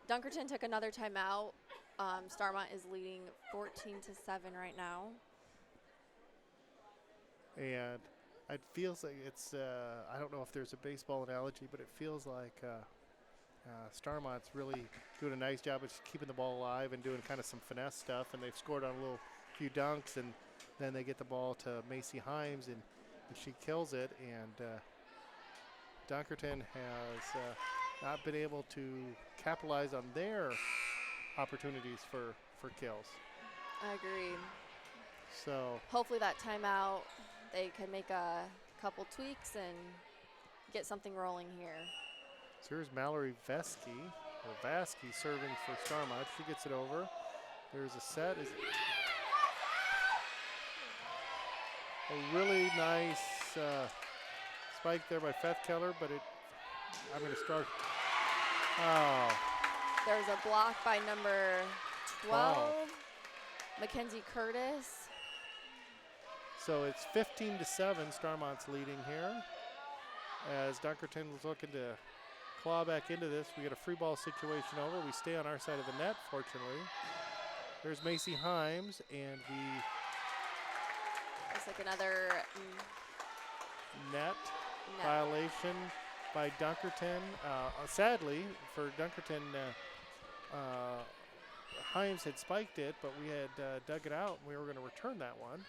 Dunkerton took another timeout. Starmont is leading 14-7 right now. And it feels like it's, I don't know if there's a baseball analogy, but it feels like Starmont's really doing a nice job of keeping the ball alive and doing kind of some finesse stuff. And they've scored on a few dunks, and then they get the ball to Macy Himes, and she kills it. And Dunkerton has not been able to capitalize on their opportunities for kills. I agree. So hopefully that timeout, they can make a couple tweaks and get something rolling here. So here's Mallory Vasky serving for Starmont. She gets it over. There's a set. A really nice spike there by Fettkeather, but I'm going to start. Oh. There's a block by number 12, Mackenzie Curtis. So it's 15-7. Starmont's leading here. As Dunkerton was looking to claw back into this, we get a free ball situation over. We stay on our side of the net, fortunately. There's Macy Himes, and we. Looks like another net violation by Dunkerton. Sadly for Dunkerton, Himes had spiked it, but we had dug it out, and we were going to return that one.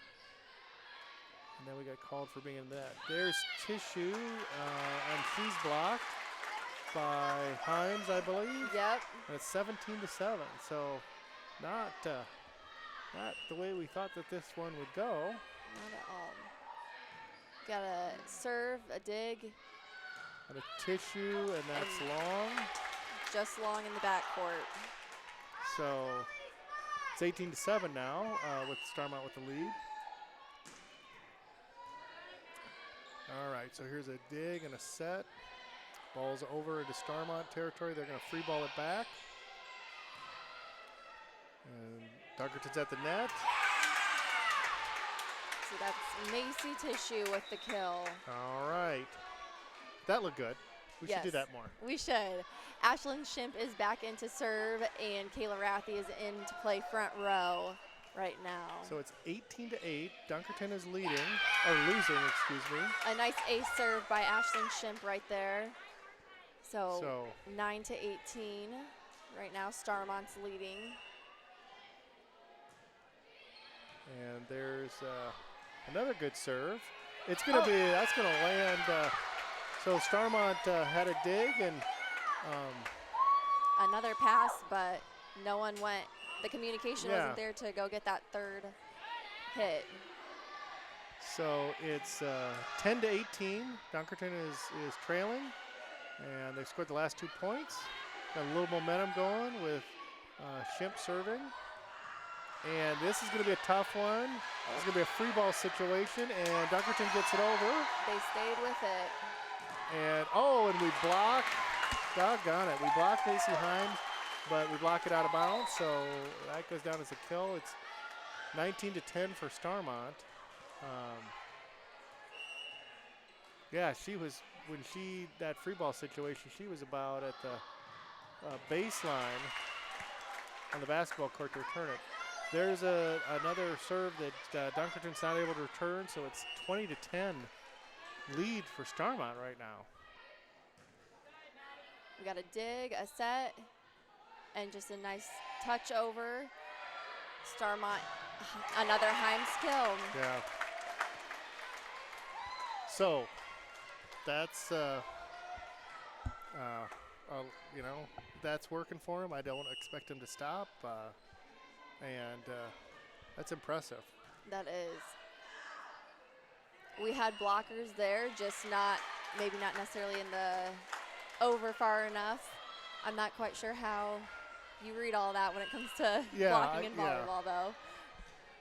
And then we got called for being in that. There's Tissue, and she's blocked by Himes, I believe. Yep. And it's 17-7. So not the way we thought that this one would go. Not at all. Got a serve, a dig. And a tissue, and that's long. Just long in the backcourt. So it's 18-7 now with Starmont with the lead. All right, so here's a dig and a set. Ball's over into Starmont territory. They're going to free ball it back. And Dunkerton's at the net. So that's Macy Tissue with the kill. All right. That looked good. We should do that more. We should. Ashlyn Shimp is back into serve, and Kayla Rathie is in to play front row right now. So it's 18-8. Dunkerton is leading, or losing, excuse me. A nice ace serve by Ashlyn Shimp right there. So 9-18 right now. Starmont's leading. And there's another good serve. It's going to be, that's going to land. So Starmont had a dig and another pass, but no one went. The communication wasn't there to go get that third hit. So it's 10-18. Dunkerton is trailing, and they scored the last 2 points. Got a little momentum going with Shimp serving. And this is going to be a tough one. It's going to be a free ball situation, and Dunkerton gets it over. They stayed with it. And, and we block. Doggone it. We block Macy Himes, but we block it out of bounds, so that goes down as a kill. It's 19-10 for Starmont. She was, that free ball situation, she was about at the baseline on the basketball court to return it. There's another serve that Dunkerton's not able to return, so it's 20-10 lead for Starmont right now. We got a dig, a set, and just a nice touch over. Starmont, another Himes kill. Yeah. So that's that's working for him. I don't expect him to stop, and that's impressive. That is. We had blockers there, just maybe not necessarily in the over far enough. I'm not quite sure how you read all that when it comes to blocking in volleyball, though.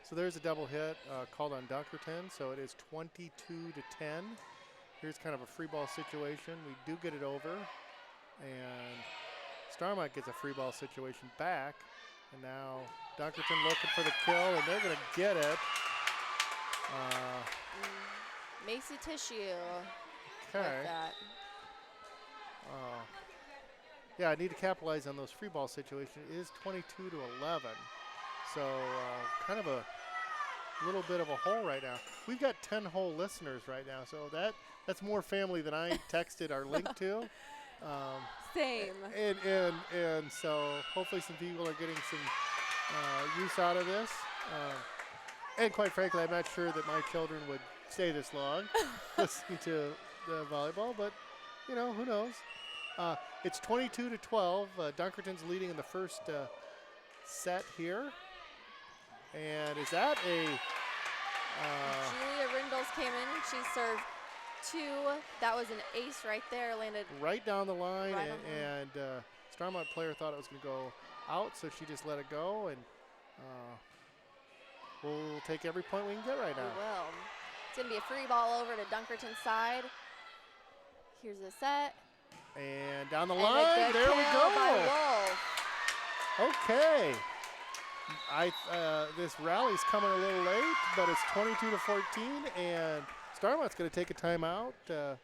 So there's a double hit called on Dunkerton, so it is 22-10. Here's kind of a free ball situation. We do get it over, and Starmont gets a free ball situation back, and now Dunkerton looking for the kill, and they're going to get it. Macy Tissue. Okay. Like that. I need to capitalize on those free ball situations. It is 22-11. So kind of a little bit of a hole right now. We've got 10 whole listeners right now, so that's more family than I texted our link to. Same. And so hopefully some people are getting some use out of this. And quite frankly, I'm not sure that my children would stay this long listening to the volleyball, but who knows? It's 22-12. Dunkerton's leading in the first set here. And is that a... Julia Rindles came in and she served 2. That was an ace right there, landed right down the line, right and Starmont player thought it was going to go out, so she just let it go, and we'll take every point we can get right now. We will. It's going to be a free ball over to Dunkerton's side. Here's the set. And down the line, there we go. By Wolf. Okay. This rally's coming a little late, but it's 22-14, and Starmont's going to take a timeout to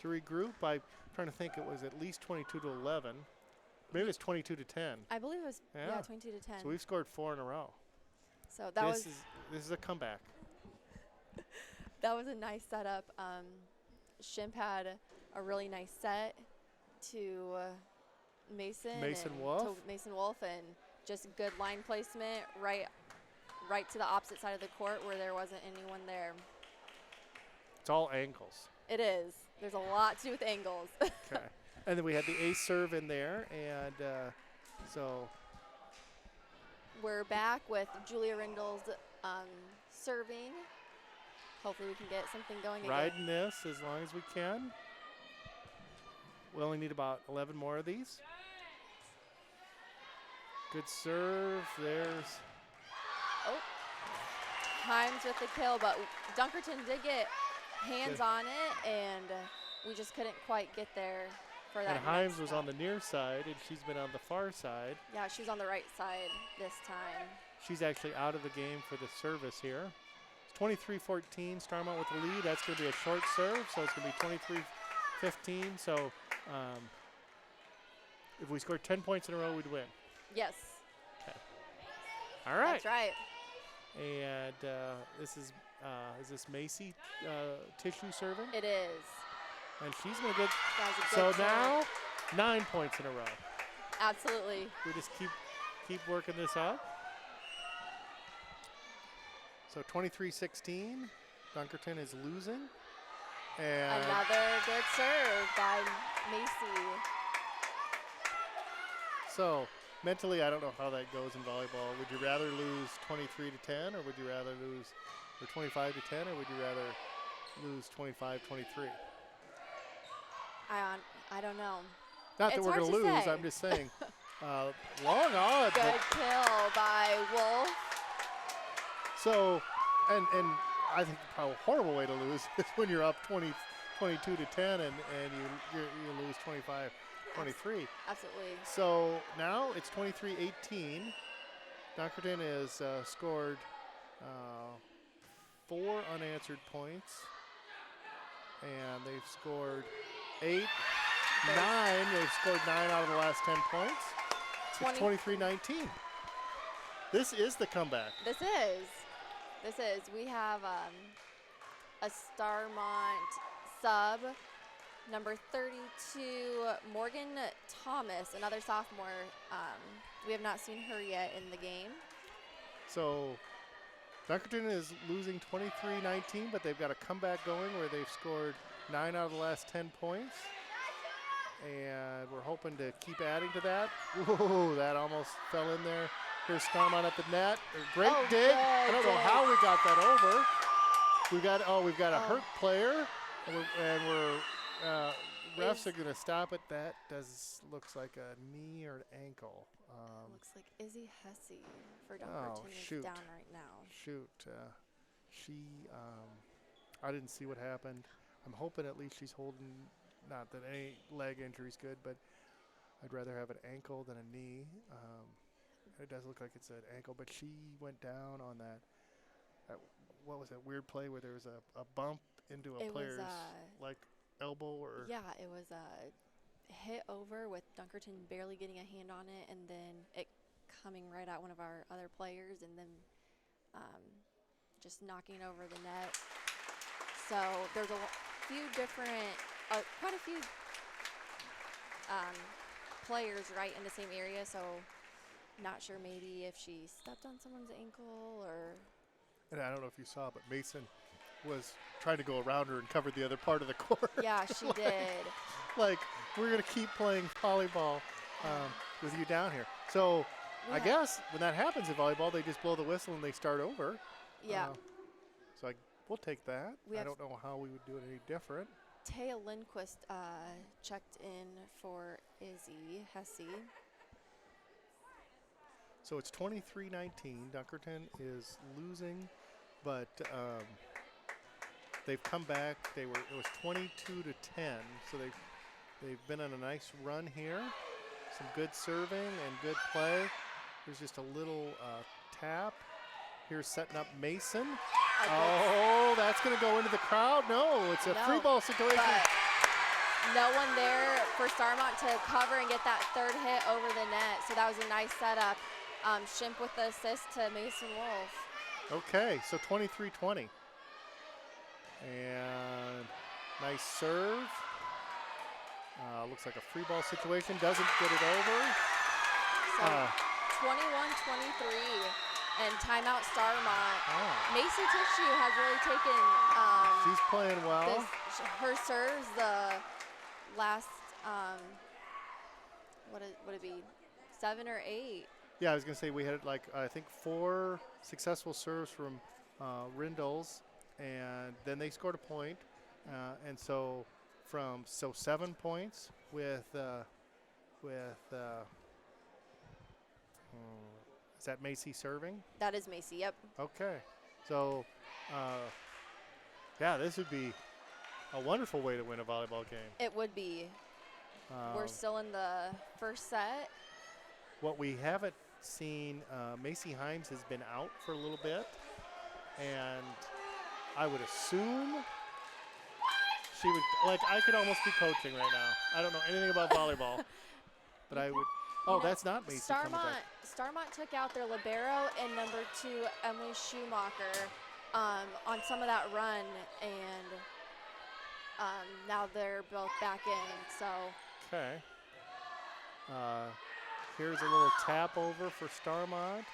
regroup. I'm trying to think, it was at least 22-11. Maybe it's 22-10. I believe it was 22-10. So we've scored 4 in a row. So that this is a comeback. That was a nice setup. Shimp had a really nice set to Mason Wolf, and just good line placement right to the opposite side of the court where there wasn't anyone there. It's all angles. It is. There's a lot to do with angles. Okay. And then we had the ace serve in there, and so we're back with Julia Rindles serving. Hopefully we can get something going again. Riding this as long as we can. We only need about 11 more of these. Good serve. There's Himes with the kill, but Dunkerton did get hands on it, and we just couldn't quite get there for that. And Himes next was stop. on the near side, and she's been on the far side. Yeah, she was on the right side this time. She's actually out of the game for the service here. It's 23-14, Starmont with the lead. That's going to be a short serve, so it's going to be 23-15. So if we scored 10 points in a row, we'd win. Yes. Okay. All right. That's right. And this is this Macy tissue serving? It is. And she's going to get, That was a so good serve. now 9 points in a row. Absolutely. We just keep working this up. So 23-16, Dunkerton is losing. And Another good serve by Macy. so mentally, I don't know how that goes in volleyball. Would you rather lose 23-10, or would you rather lose, or 25-10, or would you rather lose 25-23? I don't know. Not that It's we're hard going to to lose. say. I'm just saying. Long odds. Good but kill by Wolf. So, and I think the horrible way to lose is when you're up 22-10 and you lose 25-23. Absolutely. So now it's 23-18. Dunkerton has scored 4 unanswered points, and they've scored 8, 9. They've scored 9 out of the last 10 points. It's 23-19. This is the comeback. This is. We have a Starmont sub, number 32, Morgan Thomas, another sophomore. We have not seen her yet in the game. So Dunkerton is losing 23-19, but they've got a comeback going where they've scored 9 out of the last 10 points. And we're hoping to keep adding to that. Ooh, that almost fell in there. Here's Starmont at the net. A great dig. I don't know how we got that over. We've got a hurt player, and we're refs are going to stop it. That looks like a knee or an ankle. Looks like Izzy Hesse for Dunkerton is down right now. Shoot, I didn't see what happened. I'm hoping at least she's holding. Not that any leg injury is good, but I'd rather have an ankle than a knee. It does look like it's an ankle, but she went down on that what was that weird play where there was a bump into a player's like elbow or? Yeah, it was a hit over with Dunkerton barely getting a hand on it, and then it coming right at one of our other players, and then just knocking over the net. So there's a few different, quite a few players right in the same area, so not sure maybe if she stepped on someone's ankle or. And I don't know if you saw, but Mason was trying to go around her and cover the other part of the court. Yeah, she did. Like, we're going to keep playing volleyball with you down here. So I guess when that happens in volleyball, they just blow the whistle and they start over. Yeah. So we'll take that. I don't know how we would do it any different. Taya Lindquist checked in for Izzy Hesse. So it's 23-19. Dunkerton is losing, but they've come back. It was 22-10. So they've been on a nice run here. Some good serving and good play. There's just a little tap. Here's setting up Mason. Oh, that's going to go into the crowd. No, it's a free ball situation. No one there for Starmont to cover and get that third hit over the net. So that was a nice setup. Shimp with the assist to Mason Wolf. Okay, so 23-20. And nice serve. Looks like a free ball situation. Doesn't get it over. So 21-23. And timeout Starmont. Macy Tissue has really taken. She's playing well. Her serves the last. What would it be? 7 or 8. Yeah, I was gonna say we had I think 4 successful serves from Rindles, and then they scored a point, and so from 7 points with is that Macy serving? That is Macy. Yep. Okay, so yeah, this would be a wonderful way to win a volleyball game. It would be. We're still in the first set. What we haven't seen, Macy Himes has been out for a little bit, and I would assume she would, like, I could almost be coaching right now. I don't know anything about volleyball, but I would. Oh, that's not Macy coming back. Starmont took out their libero and number 2, Emily Schumacher, on some of that run, and now they're both back in. So. Okay. Here's a little tap over for Starmont.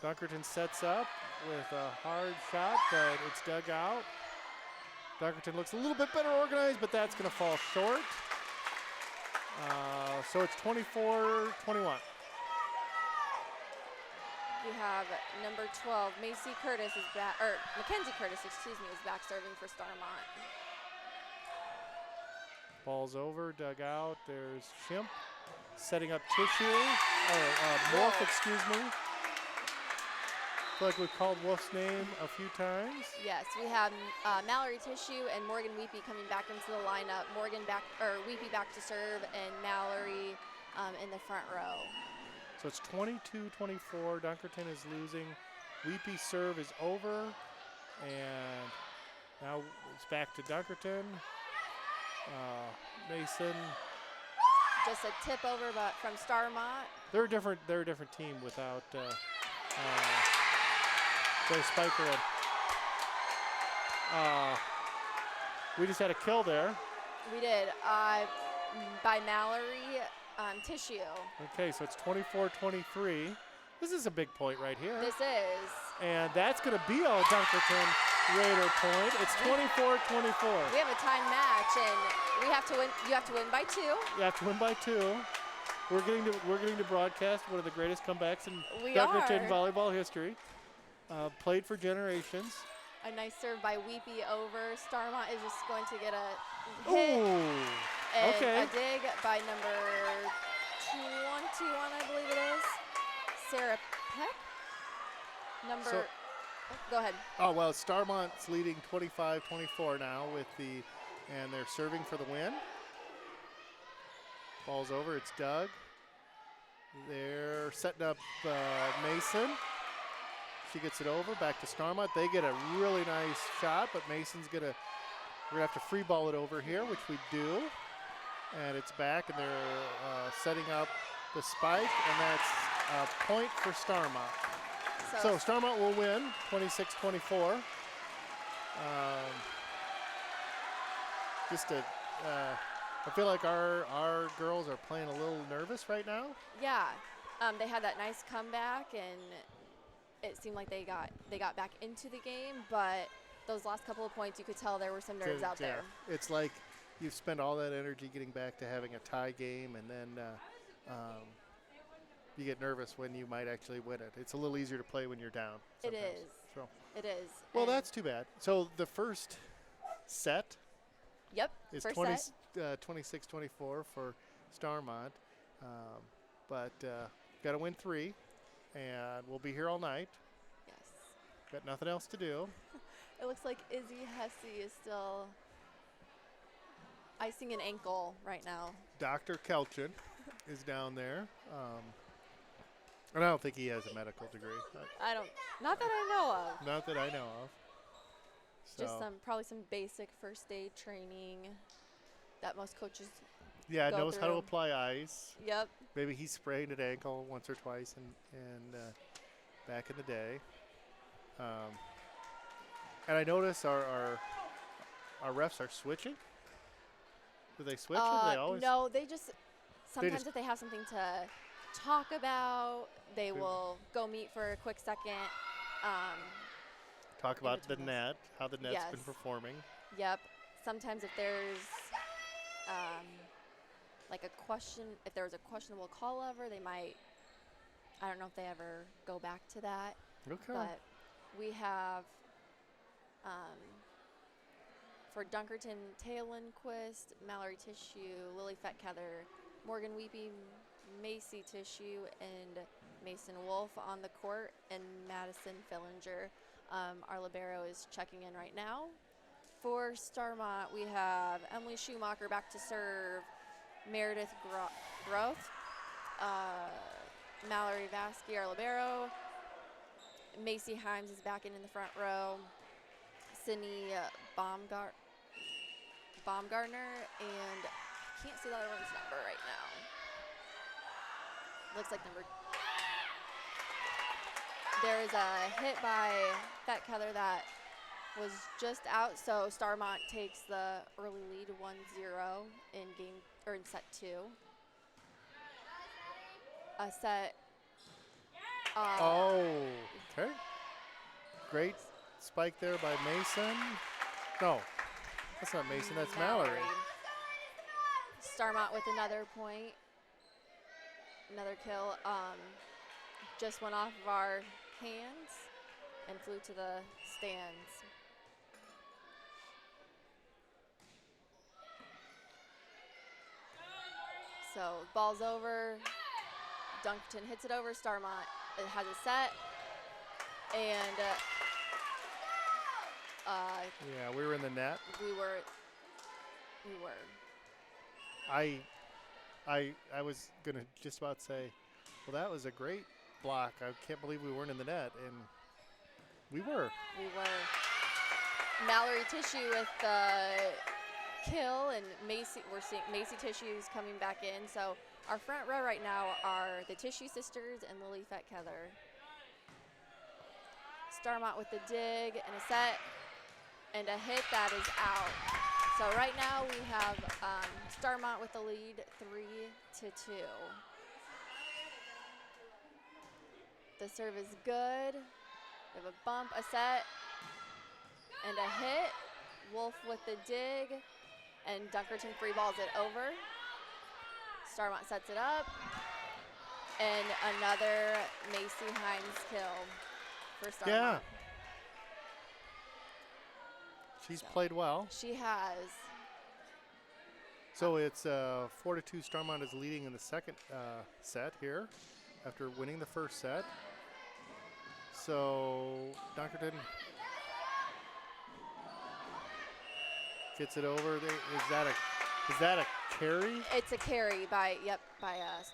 Dunkerton sets up with a hard shot, but it's dug out. Dunkerton looks a little bit better organized, but that's going to fall short. So it's 24-21. We have number 12, Macy Curtis is back, or Mackenzie Curtis, excuse me, is back serving for Starmont. Ball's over, dug out. There's Shimp setting up Tissue. Wolf, excuse me. I feel like we've called Wolf's name a few times. Yes, we have Mallory Tissue and Morgan Weepy coming back into the lineup. Weepy back to serve, and Mallory in the front row. So it's 22-24. Dunkerton is losing. Weepy's serve is over, and now it's back to Dunkerton. Mason. Just a tip over, but from Starmont. They're a different team without their spiker in. We just had a kill there. We did by Mallory Tissue. Okay, so it's 24-23. This is a big point right here. This is. And that's going to be a Dunkerton Raider point. It's 24-24. We have a time match, and we have to win. You have to win by 2. You have to win by 2. We're getting to broadcast one of the greatest comebacks in Dunkerton volleyball history. Played for generations. A nice serve by Weepy over. Starmont is just going to get a hit. Ooh, and okay. a dig by number 21, I believe it is. Sarah Peck. Go ahead. Oh, well, Starmont's leading 25-24 now and they're serving for the win. Ball's over, it's Doug. They're setting up Mason. She gets it over, back to Starmont. They get a really nice shot, but we're gonna have to free ball it over here, which we do. And it's back, and they're setting up the spike, and that's a point for Starmont. So Starmont will win 26-24. I feel like our girls are playing a little nervous right now. Yeah, they had that nice comeback, and it seemed like they got back into the game, but those last couple of points, you could tell there were some nerves out there. It's like you spend all that energy getting back to having a tie game, and then you get nervous when you might actually win it. It's a little easier to play when you're down. Sometimes. It is. So. It is. Well, that's too bad. So the first set. Yep. Is first 26-24 for Starmont, but got to win 3, and we'll be here all night. Yes. Got nothing else to do. It looks like Izzy Hesse is still icing an ankle right now. Dr. Kelchin is down there. And I don't think he has a medical degree. Not that I know of. Not that I know of. So. Just probably some basic first aid training that most coaches knows through. how to apply ice. Yep. Maybe he sprained an ankle once or twice and back in the day. And I notice our refs are switching. Do they switch or do they always? No, they just sometimes if they have something to talk about, they will go meet for a quick second. Talk about the net, how the net's been Yes. performing. Yep. Sometimes if there's like a question, if there was a questionable call ever, they might, I don't know if they ever go back to that. Okay. But we have, for Dunkerton, Taylor Lindquist, Mallory Tissue, Lily Fettkeather, Morgan Weepy, Macy Tissue, and Mason Wolf on the court, and Madison Fillinger. Our libero is checking in right now. For Starmont, we have Emily Schumacher back to serve, Meredith Groth, Mallory Vasky, our libero. Macy Himes is back in the front row. Sydney Baumgartner, and I can't see the other one's number right now. Looks like number. There is a hit by Fettkeather that was just out, so Starmont takes the early lead 1-0 in set 2. A set. Okay. Great spike there by Mason. No, that's not Mason, that's Mallory. Starmont with another point. Another kill. Just went off of our hands and flew to the stands. So ball's over. Dunkerton hits it over. Starmont has a set. And yeah, we were in the net. We were. I was gonna just about say, well, that was a great block. I can't believe we weren't in the net, and we were. We were. Mallory Tissue with the kill, and Macy. We're seeing Macy Tissue's coming back in. So our front row right now are the Tissue sisters and Lily Fettkeather. Starmont with the dig and a set and a hit that is out. So right now we have Starmont with the lead 3-2. The serve is good. We have a bump, a set, and a hit. Wolf with the dig, and Dunkerton free balls it over. Starmont sets it up, and another Macy Himes kill for Starmont. Yeah. She's played well. She has. So it's 4-2. Starmont is leading in the second set here after winning the first set. So Dunkerton gets it over. Is that a carry? It's a carry by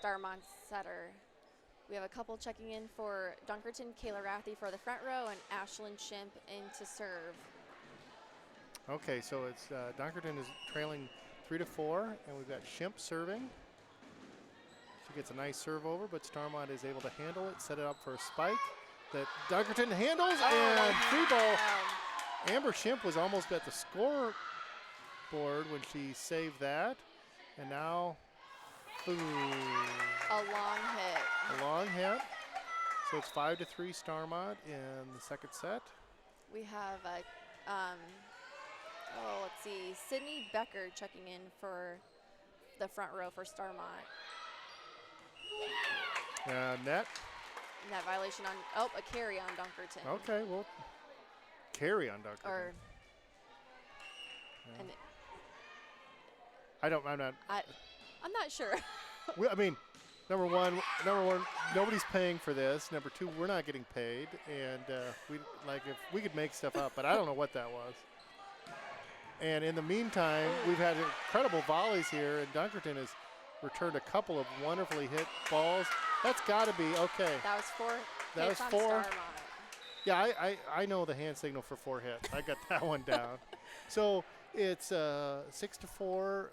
Starmont's setter. We have a couple checking in for Dunkerton, Kayla Rathy for the front row, and Ashlyn Shimp in to serve. Okay, so it's Dunkerton is trailing 3-4, and we've got Shimp serving. She gets a nice serve over, but Starmont is able to handle it, set it up for a spike that Dunkerton handles, and free ball. Amber Shimp was almost at the scoreboard when she saved that, and now, a long hit. A long hit. So it's 5-3 Starmont in the second set. We have let's see, Sydney Becker checking in for the front row for Starmont. Net. Net violation on, a carry on Dunkerton. Okay, well, carry on Dunkerton. Or, yeah. and I'm not sure. I mean, number one, nobody's paying for this. Number two, we're not getting paid, and if we could make stuff up, but I don't know what that was. And in the meantime, we've had incredible volleys here, and Dunkerton has returned a couple of wonderfully hit balls. That's got to be okay. That was four. That was hits on four. Starmont. Yeah, I know the hand signal for 4 hits. I got that one down. So it's 6-4.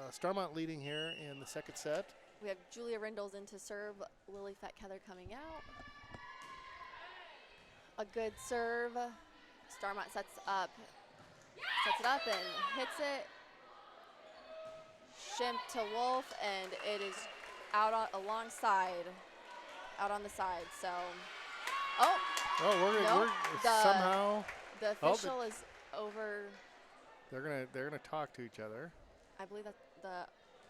Starmont leading here in the second set. We have Julia Rindles in to serve. Lily Fettkeather coming out. A good serve. Starmont sets it up and hits it. Shimp to Wolf, and it is out on the side. So, we're somehow the official is over. They're gonna talk to each other. I believe that the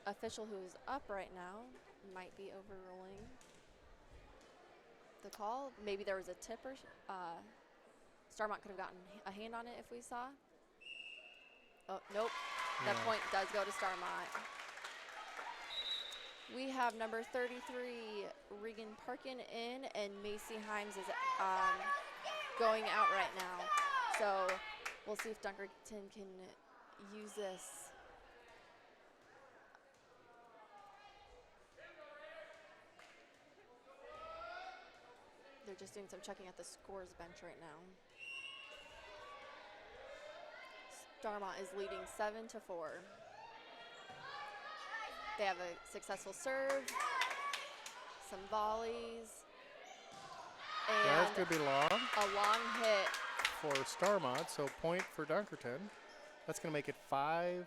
official who's up right now might be overruling the call. Maybe there was a tip or Starmont could have gotten a hand on it if we saw. Oh, nope. That Yeah. point does go to Starmont. We have number 33, Regan Parkin in, and Macy Himes is going out right now. So we'll see if Dunkerton can use this. They're just doing some checking at the scores bench right now. Starmont is leading 7-4. They have a successful serve, some volleys, That's and going to be long a long hit. for Starmont, so point for Dunkerton. That's going to make it 5-7.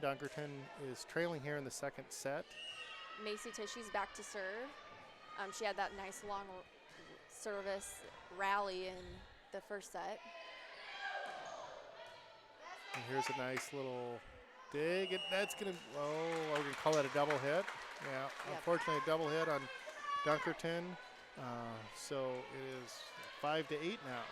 Dunkerton is trailing here in the second set. Macy Tishy's back to serve. She had that nice long service rally in the first set. And here's a nice little dig. And that's going to, we're going to call that a double hit. Yeah, Yep. Unfortunately, a double hit on Dunkerton. So it is 5-8 now.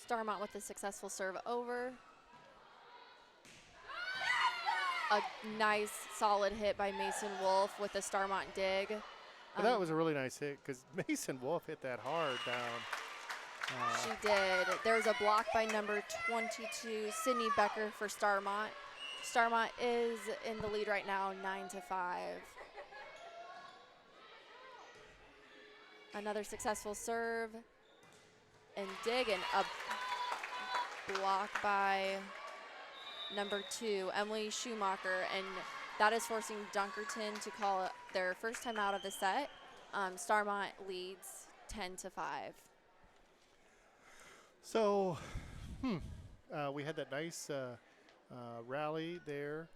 Starmont with a successful serve over. A nice solid hit by Mason Wolf with a Starmont dig. But that was a really nice hit because Mason Wolf hit that hard down. She did. There was a block by number 22, Sydney Becker for Starmont. Starmont is in the lead right now, 9-5. Another successful serve and dig, and a block by number 2, Emily Schumacher, and that is forcing Dunkerton to call it their first time out of the set. Starmont leads 10-5. So, we had that nice rally there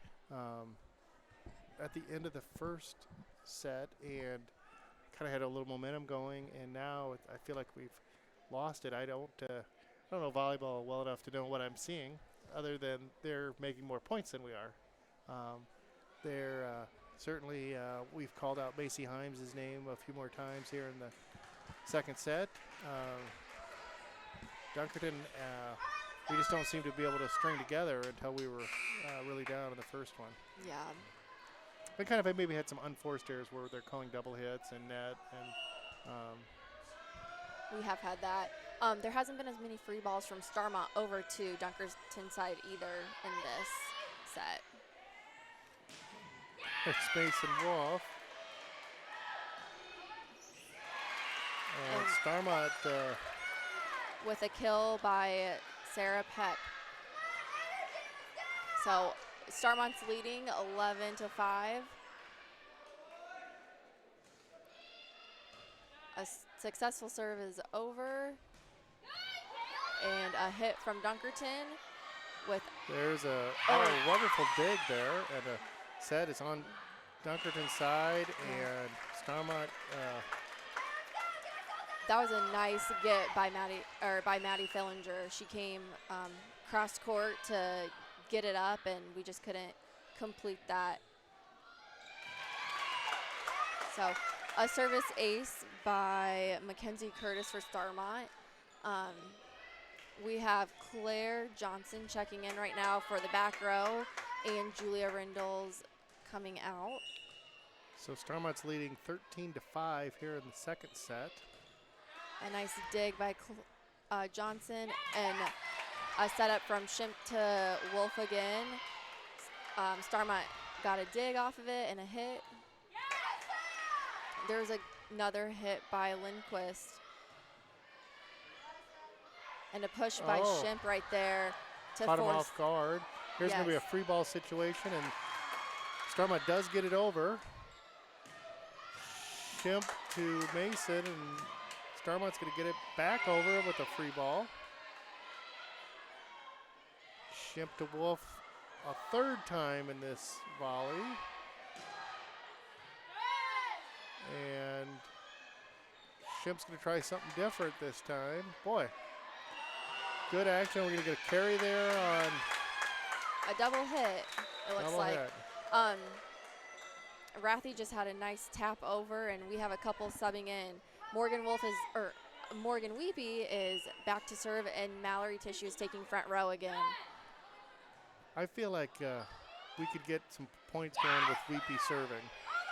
at the end of the first set and kind of had a little momentum going, and now I feel like we've lost it. I don't know volleyball well enough to know what I'm seeing, other than they're making more points than we are. They're certainly, we've called out Macy Himes' name a few more times here in the second set. Dunkerton, we just don't seem to be able to string together until we were really down in the first one. Yeah. We kind of maybe had some unforced errors where they're calling double hits and net, and We have had that. There hasn't been as many free balls from Starmont over to Dunkerton side either in this set. it's Mason Wolf. And Starmont, With a kill by Sarah Peck. So Starmont's leading 11-5. A successful serve is over. And a hit from Dunkerton with there's a wonderful dig there, and a set is on Dunkerton's side, and Starmont. That was a nice get by Maddie Fillinger. She came cross court to get it up, and we just couldn't complete that. So a service ace by Mackenzie Curtis for Starmont. We have Claire Johnson checking in right now for the back row, and Julia Rindles coming out. So Starmont's leading 13-5 here in the second set. A nice dig by Johnson, and a setup from Shimp to Wolf again. Starmont got a dig off of it and a hit. There's another hit by Lindquist. And a push by Shimp right there to Caught him force. off guard. Here's going to be a free ball situation, and Starmont does get it over. Shimp to Mason, and Starmont's going to get it back over with a free ball. Shimp to Wolf a third time in this volley. And Shimp's going to try something different this time. Boy, good action. We're going to get a carry there on A double hit, it looks double like. hit. Rathy just had a nice tap over, and we have a couple subbing in. Morgan Weepy is back to serve, and Mallory Tissue is taking front row again. I feel like we could get some points going with Weepy serving.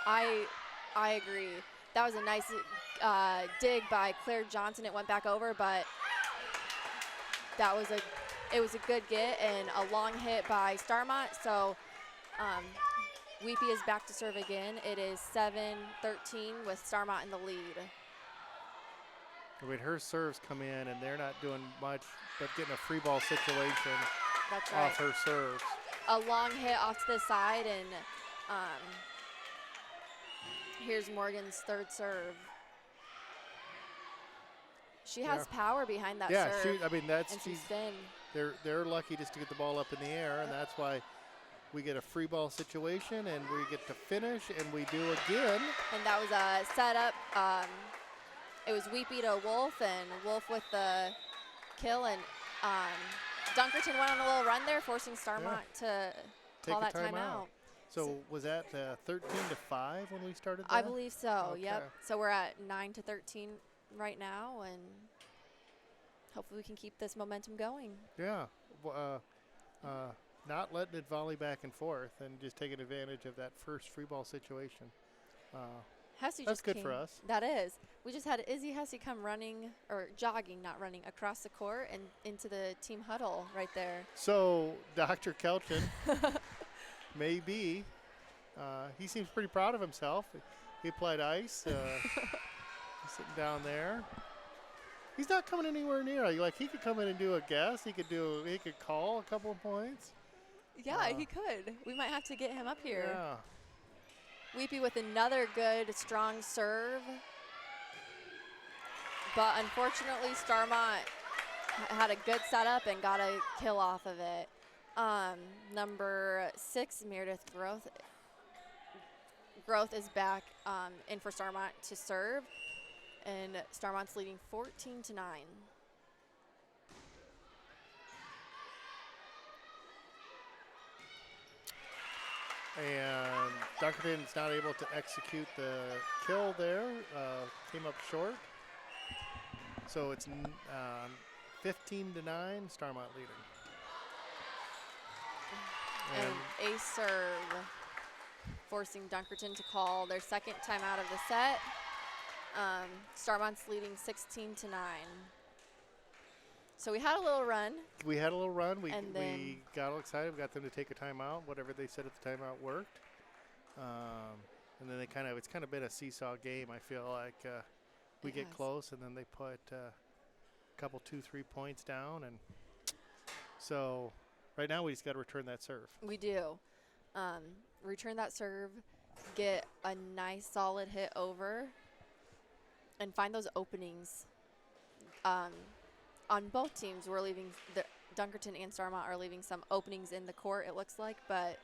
I agree. That was a nice dig by Claire Johnson. It went back over, but it was a good get and a long hit by Starmont. So Weepy is back to serve again. It is 7-13 with Starmont in the lead. I mean, her serves come in, and they're not doing much but getting a free ball situation That's right. off her serves. A long hit off to the side, and here's Morgan's third serve. She has power behind that serve. Yeah, I mean, that's and she's been. They're lucky just to get the ball up in the air, and that's why we get a free ball situation, and we get to finish, and we do again. And that was a setup. It was Weepy to Wolf, and Wolf with the kill, and Dunkerton went on a little run there, forcing Starmont to call that timeout. So was that 13-5 when we started that? I believe so, Okay. yep. So we're at 9-13 right now, and hopefully we can keep this momentum going. Yeah. Not letting it volley back and forth and just taking advantage of that first free ball situation. Hesse That's just good came. for us. That is. We just had Izzy Hesse come running, or jogging, not running, across the court and into the team huddle right there. So Dr. Kelchin, maybe, he seems pretty proud of himself. He applied ice. He's sitting down there. He's not coming anywhere near. Like, he could come in and do a guess. He could call a couple of points. Yeah, he could. We might have to get him up here. Yeah. Weepy with another good, strong serve. But unfortunately, Starmont had a good setup and got a kill off of it. Number 6, Meredith Groth is back in for Starmont to serve. And Starmont's leading 14-9. And Dunkerton's not able to execute the kill there. Came up short. So it's 15-9, Starmont leading. And a serve, forcing Dunkerton to call their second timeout of the set. Starmont's leading 16-9. So we had a little run. We had a little run. We got all excited. We got them to take a timeout. Whatever they said at the timeout worked. And then it's kind of been a seesaw game. I feel like we get close, and then they put a couple 2-3 points down, and so right now we just got to return that serve. We do. Return that serve, get a nice solid hit over, and find those openings. On both teams, we're leaving Dunkerton and Starmont are leaving some openings in the court, it looks like, but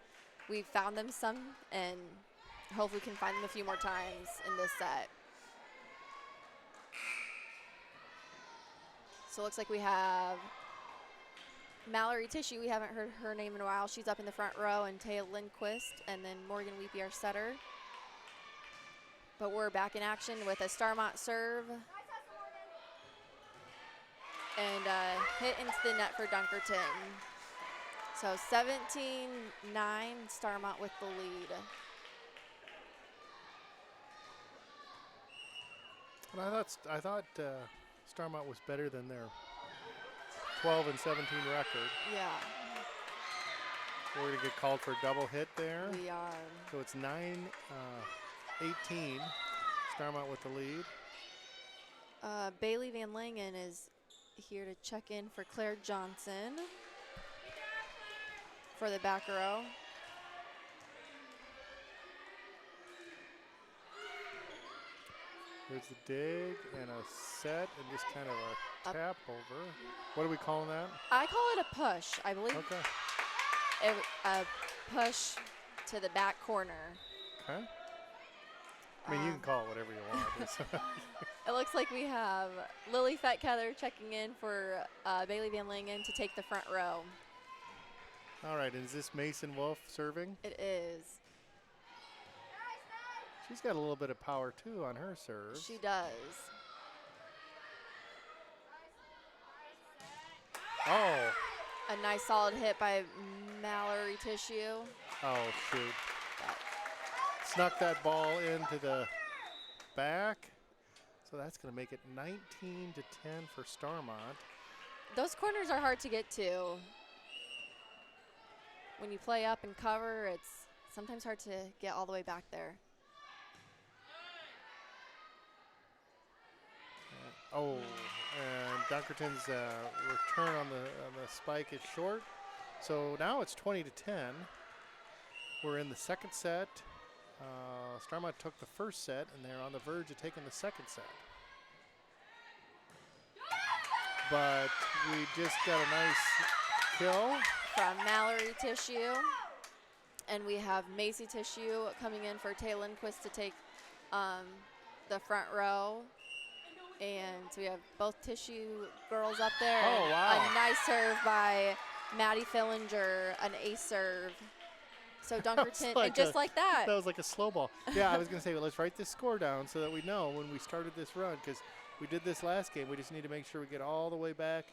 we found them some, and hopefully we can find them a few more times in this set. So it looks like we have Mallory Tissue. We haven't heard her name in a while. She's up in the front row, and Taya Lindquist, and then Morgan Weepy, our setter. But we're back in action with a Starmont serve. And hit into the net for Dunkerton. So 17-9, Starmont with the lead. And I thought Starmont was better than their 12-17 record. Yeah. We're going to get called for a double hit there. We are. So it's 9-18, Starmont with the lead. Bailey Van Langen is here to check in for Claire Johnson for the back row. Here's the dig and a set and just kind of a tap over. What are we calling that? I call it a push, I believe. Okay. A push to the back corner. Okay. I mean, you can call it whatever you want. It looks like we have Lily Fetkether checking in for Bailey Van Langen to take the front row. All right, and is this Mason Wolf serving? It is. She's got a little bit of power, too, on her serve. She does. Oh. A nice solid hit by Mallory Tissue. Oh, shoot. But Snuck that ball into the back. So that's going to make it 19 to 10 for Starmont. those corners are hard to get to. When you play up and cover, it's sometimes hard to get all the way back there. Oh, and Dunkerton's return on the spike is short. So now it's 20 to 10. We're in the second set. Starmont took the first set, and they're on the verge of taking the second set. But we just got a nice kill. From Mallory Tissue. And we have Macy Tissue coming in for Tay Lindquist to take the front row. And so we have both Tissue girls up there. Oh, and wow. a nice serve by Maddie Fillinger, an ace serve. So Dunkerton, like and just like that. That was like a slow ball. Yeah, I was going to say, well, let's write this score down so that we know when we started this run, because we did this last game. We just need to make sure we get all the way back.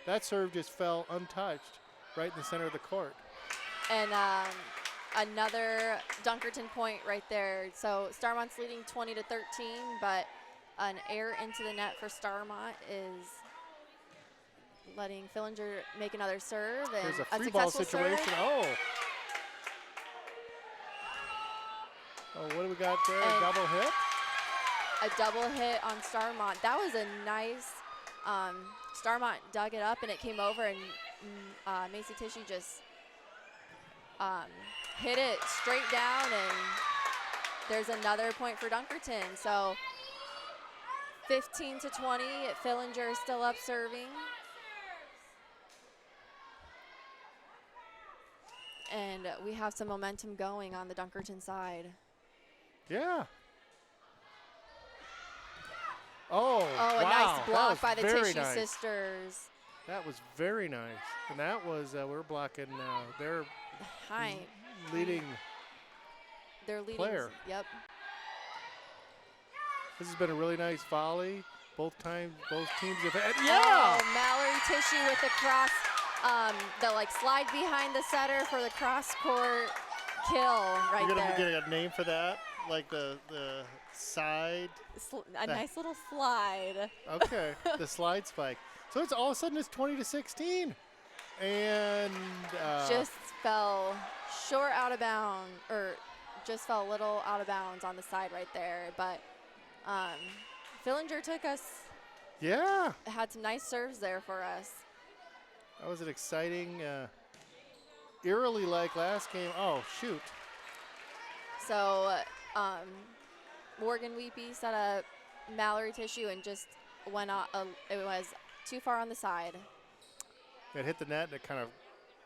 That serve just fell untouched right in the center of the court. And another Dunkerton point right there. So Starmont's leading 20 to 13, but an air into the net for Starmont is letting Fillinger make another serve. And There's a free ball successful situation. serve. Oh, what do we got there? And A double hit? A double hit on Starmont. That was a nice, Starmont dug it up and it came over, and Macy Tissue just hit it straight down, and there's another point for Dunkerton. So 15 to 20, Fillinger is still up serving. And we have some momentum going on the Dunkerton side. Yeah. Oh, Oh, a wow. nice block That by was the very Tissue nice. Sisters. That was very nice. And that was, we're blocking their Hi. leading. They're leading. player. Yep. This has been a really nice volley. Both teams have had. Oh, Mallory Tissue with the cross, the like slide behind the setter for the cross court kill right You're going to be there. getting a name for that? Like the side? A nice little slide. Okay, the slide spike. So it's all of a sudden it's 20 to 16. And Just fell short out of bounds, or just fell a little out of bounds on the side right there. But Fillinger took us, yeah, had some nice serves there for us. that was an exciting, eerily like last game. Oh, shoot. So Morgan Weepy set up Mallory Tissue and just went out. It was too far on the side. It hit the net and it kind of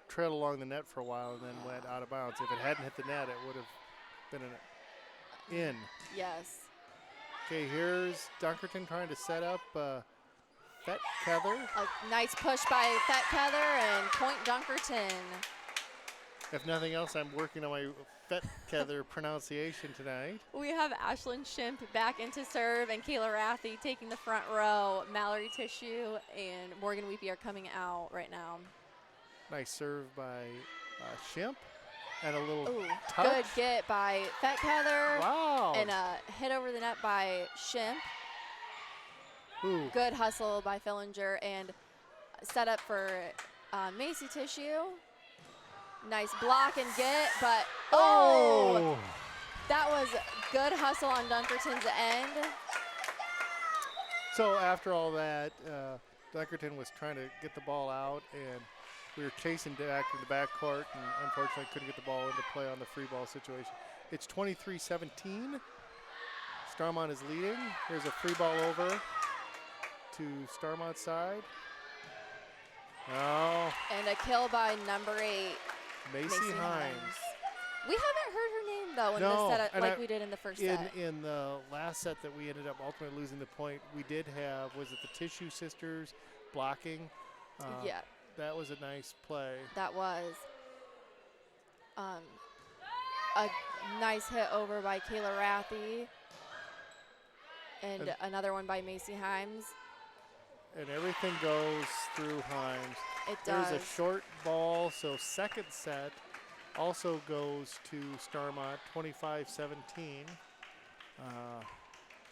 trailed along the net for a while and then went out of bounds. If it hadn't hit the net, it would have been an in. Yes. Okay, here's Dunkerton trying to set up Fet Kether. A nice push by Fet Kether and point Dunkerton. If nothing else, I'm working on my Fet Kether pronunciation tonight. We have Ashlyn Shimp back into serve and Kayla Rathie taking the front row. Mallory Tissue and Morgan Weepy are coming out right now. Nice serve by Shimp. And a little Ooh, touch. good get by Fet Kether. Wow. And a hit over the net by Shimp. Ooh. Good hustle by Fillinger and set up for Macy Tissue. Nice block and get, but oh, that was good hustle on Dunkerton's end. So after all that, Dunkerton was trying to get the ball out, and we were chasing back in the backcourt, and unfortunately couldn't get the ball into play on the free ball situation. It's 23-17. Starmont is leading. Here's a free ball over to Starmont's side. Oh, And a kill by number 8, Macy Macy Hines. We haven't heard her name though in No, this set and like we did in the first set. In the last set that we ended up ultimately losing the point, we did have, was it the Tissue Sisters blocking? Yeah, That was a nice play. that was a nice hit over by Kayla Rathie. And another one by Macy Himes. and everything goes through Himes. It There's does. a short ball, so second set also goes to Starmont, 25-17.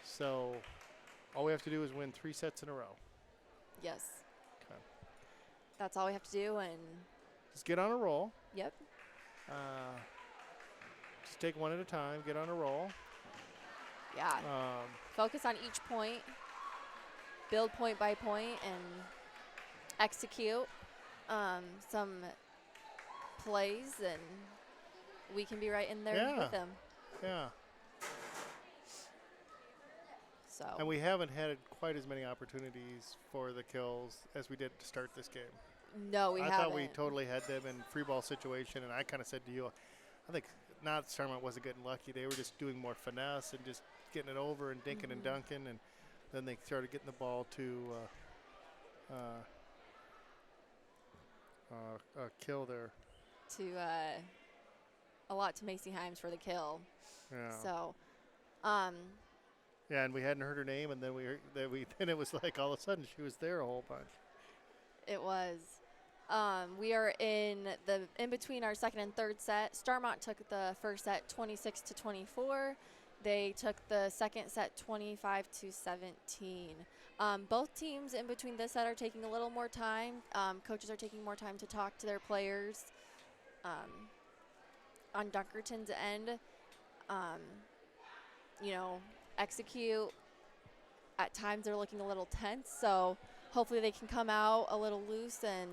So all we have to do is win 3 sets in a row. Yes. Okay. That's all we have to do, and Just get on a roll. yep. Just take one at a time, get on a roll. Yeah. Focus on each point, build point by point, and execute some plays, and we can be right in there with them. Yeah. So. And we haven't had quite as many opportunities for the kills as we did to start this game. No, we I haven't. thought we totally had them in free ball situation, and I kind of said to you, I think not Starmont wasn't getting lucky. They were just doing more finesse and just getting it over and dinking and dunking, and then they started getting the ball to kill there. To a lot to Macy Himes for the kill. Yeah. So, yeah, and we hadn't heard her name, and then then it was like all of a sudden she was there a whole bunch. it was. We are in between our second and third set. Starmont took the first set 26-24. They took the second set 25-17. Both teams in between this set are taking a little more time. Coaches are taking more time to talk to their players. On Dunkerton's end, execute. At times they're looking a little tense, so hopefully they can come out a little loose and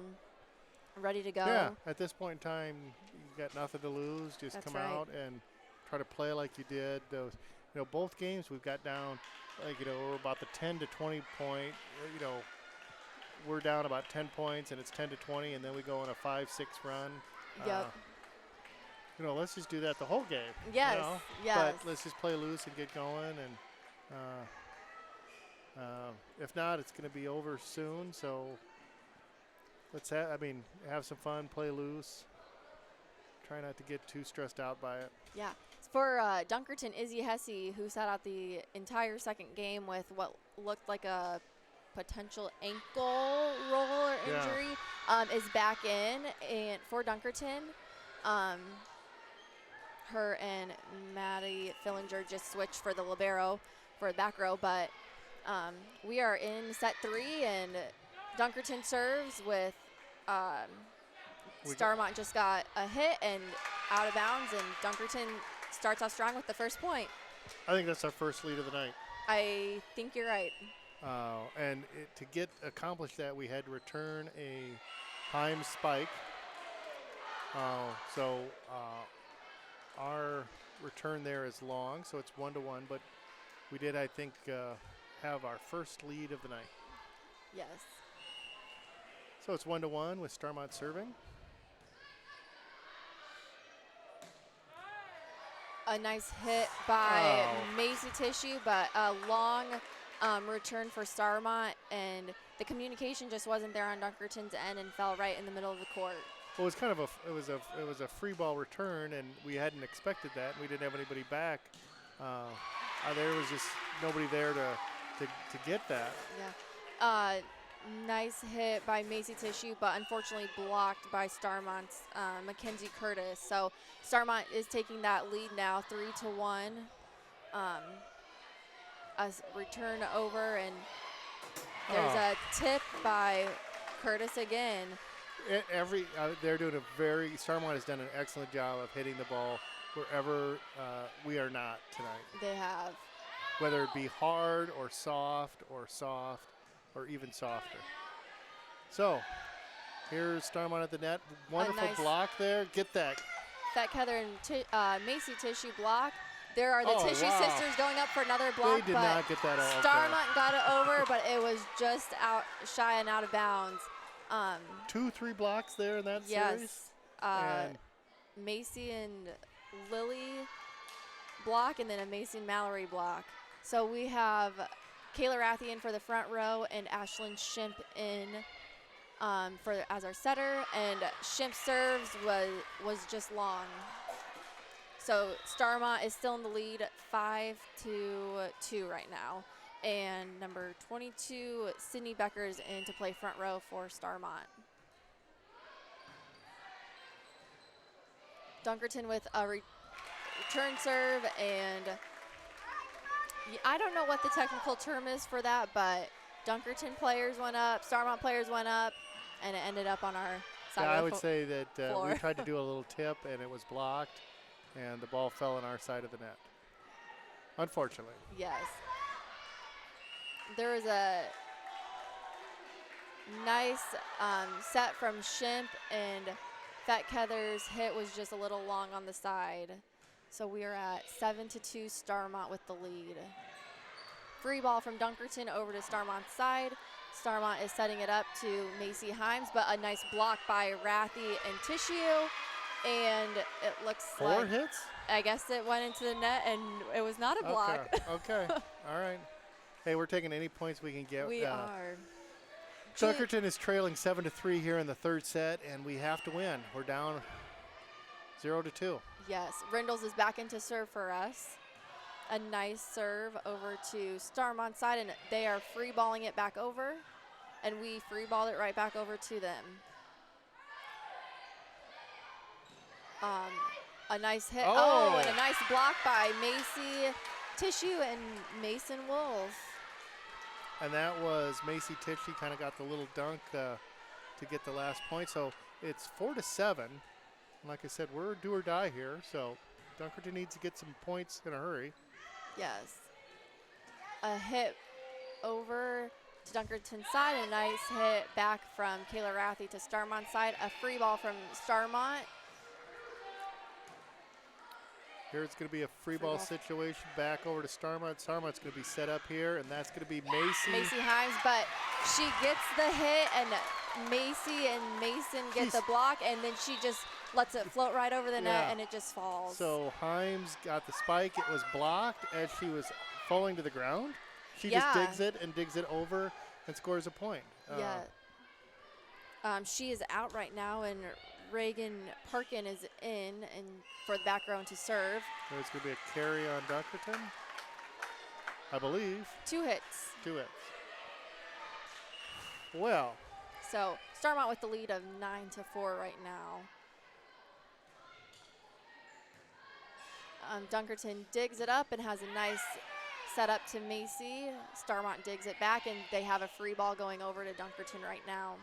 ready to go. Yeah, at this point in time, you got nothing to lose. Just That's come right. out and try to play like you did. Those, both games we've got down, we're about the 10 to 20 point. We're down about 10 points, and it's 10 to 20, and then we go on a 5-6 run. Yep. Let's just do that the whole game. Yes. Yes. But let's just play loose and get going, and if not, it's going to be over soon. So let's have some fun, play loose. Try not to get too stressed out by it. Yeah. For Dunkerton, Izzy Hesse, who sat out the entire second game with what looked like a potential ankle roll or injury, is back in. And for Dunkerton, her and Maddie Fillinger just switched for the libero for the back row. But we are in set 3, and Dunkerton serves with Starmont just got a hit and out of bounds, and Dunkerton starts off strong with the first point. I think that's our first lead of the night. I think you're right. And to accomplish that, we had to return a Himes spike. So our return there is long, so it's 1-1. But we did, I think, have our first lead of the night. Yes. So it's 1-1 with Starmont serving. A nice hit by Macy Tissue, but a long return for Starmont, and the communication just wasn't there on Dunkerton's end and fell right in the middle of the court. Well, it was kind of it was a free ball return, and we hadn't expected that. We didn't have anybody back. There was just nobody there to get that. Yeah. Nice hit by Macy Tissue, but unfortunately blocked by Starmont's Mackenzie Curtis. So Starmont is taking that lead now, 3-1. A return over, and there's a tip by Curtis again. They're doing Starmont has done an excellent job of hitting the ball wherever we are not tonight. They have. Whether it be hard or soft or even softer. So here's Starmont at the net. Wonderful nice block there. Get that. Fat Heather and Macy Tissue block. There are the Tissue sisters going up for another block. They did not get that all. Starmont got it over, but it was just shy and out of bounds. 2-3 blocks there in that series. Yes. Macy and Lily block, and then a Macy and Mallory block. So we have Kayla Rathian for the front row and Ashlyn Shimp in as our setter, and Shimp serves was just long. So Starmont is still in the lead, 5-2 right now, And number 22, Sydney Beckers in to play front row for Starmont. Dunkerton with a return serve, and I don't know what the technical term is for that, but Dunkerton players went up, Starmont players went up, and it ended up on our side Yeah, of I the would say that floor. we tried to do a little tip, and it was blocked, and the ball fell on our side of the net, unfortunately. Yes. There was a nice set from Shimp, and Fat Keather's hit was just a little long on the side. So we are at 7-2 Starmont with the lead. Free ball from Dunkerton over to Starmont's side. Starmont is setting it up to Macy Himes, but a nice block by Rathy and Tissue. And it looks Four like, hits? I guess it went into the net, and it was not a block. Okay. All right. Hey, we're taking any points we can get. We are. Dunkerton is trailing 7-3 here in the third set, and we have to win. We're down 0-2. Yes, Rindles is back into serve for us. A nice serve over to Starmont's side, and they are free balling it back over, and we free ball it right back over to them. A nice hit. Oh, and a nice block by Macy Tissue and Mason Wolf. And that was Macy Tish. She kind of got the little dunk to get the last point. So it's 4-7. And like I said, we're do or die here. So Dunkerton needs to get some points in a hurry. Yes. A hit over to Dunkerton's side. A nice hit back from Kayla Rathy to Starmont's side. A free ball from Starmont. Here it's going to be a free ball situation back over to Starmont. Starmont's going to be set up here, and that's going to be Macy. Macy Himes, but she gets the hit, and Macy and Mason get the block, and then she just lets it float right over the net, and it just falls. So Himes got the spike. It was blocked as she was falling to the ground. She just digs it over and scores a point. She is out right now, and Reagan Parkin is in and for the back row to serve. There's going to be a carry on Dunkerton, I believe. 2 hits. 2 hits. Well. So Starmont with the lead of 9-4 right now. Dunkerton digs it up and has a nice setup to Macy. Starmont digs it back, and they have a free ball going over to Dunkerton right now.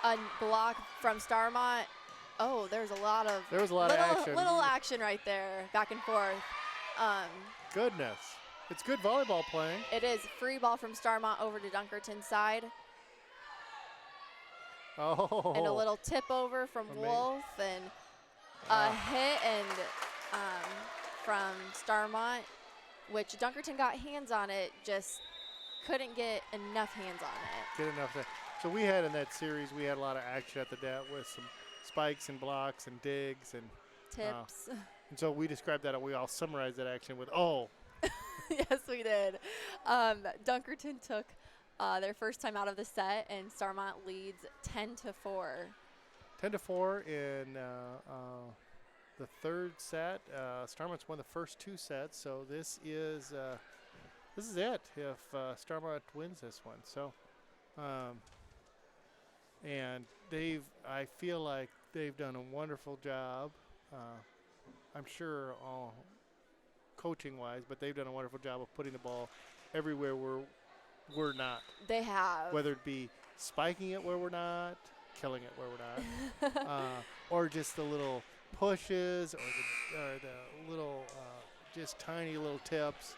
A block from Starmont. Oh, there's a lot of action. Little action right there, back and forth. Goodness. It's good volleyball playing. It is. Free ball from Starmont over to Dunkerton's side. Oh. And a little tip over from Wolf, and a hit and from Starmont, which Dunkerton got hands on it, just couldn't get enough hands on it. So we had in that series, we had a lot of action at the net with some spikes and blocks and digs and tips. And so we described that, we all summarized that action with, Yes, we did. Dunkerton took their first time out of the set, and Starmont leads 10-4. 10-4 in the third set. Starmont's won the first 2 sets, so this is it if Starmont wins this one. So. And I feel like they've done a wonderful job. I'm sure all coaching-wise, but they've done a wonderful job of putting the ball everywhere we're not. They have. Whether it be spiking it where we're not, killing it where we're not, or just the little pushes or the little just tiny little tips.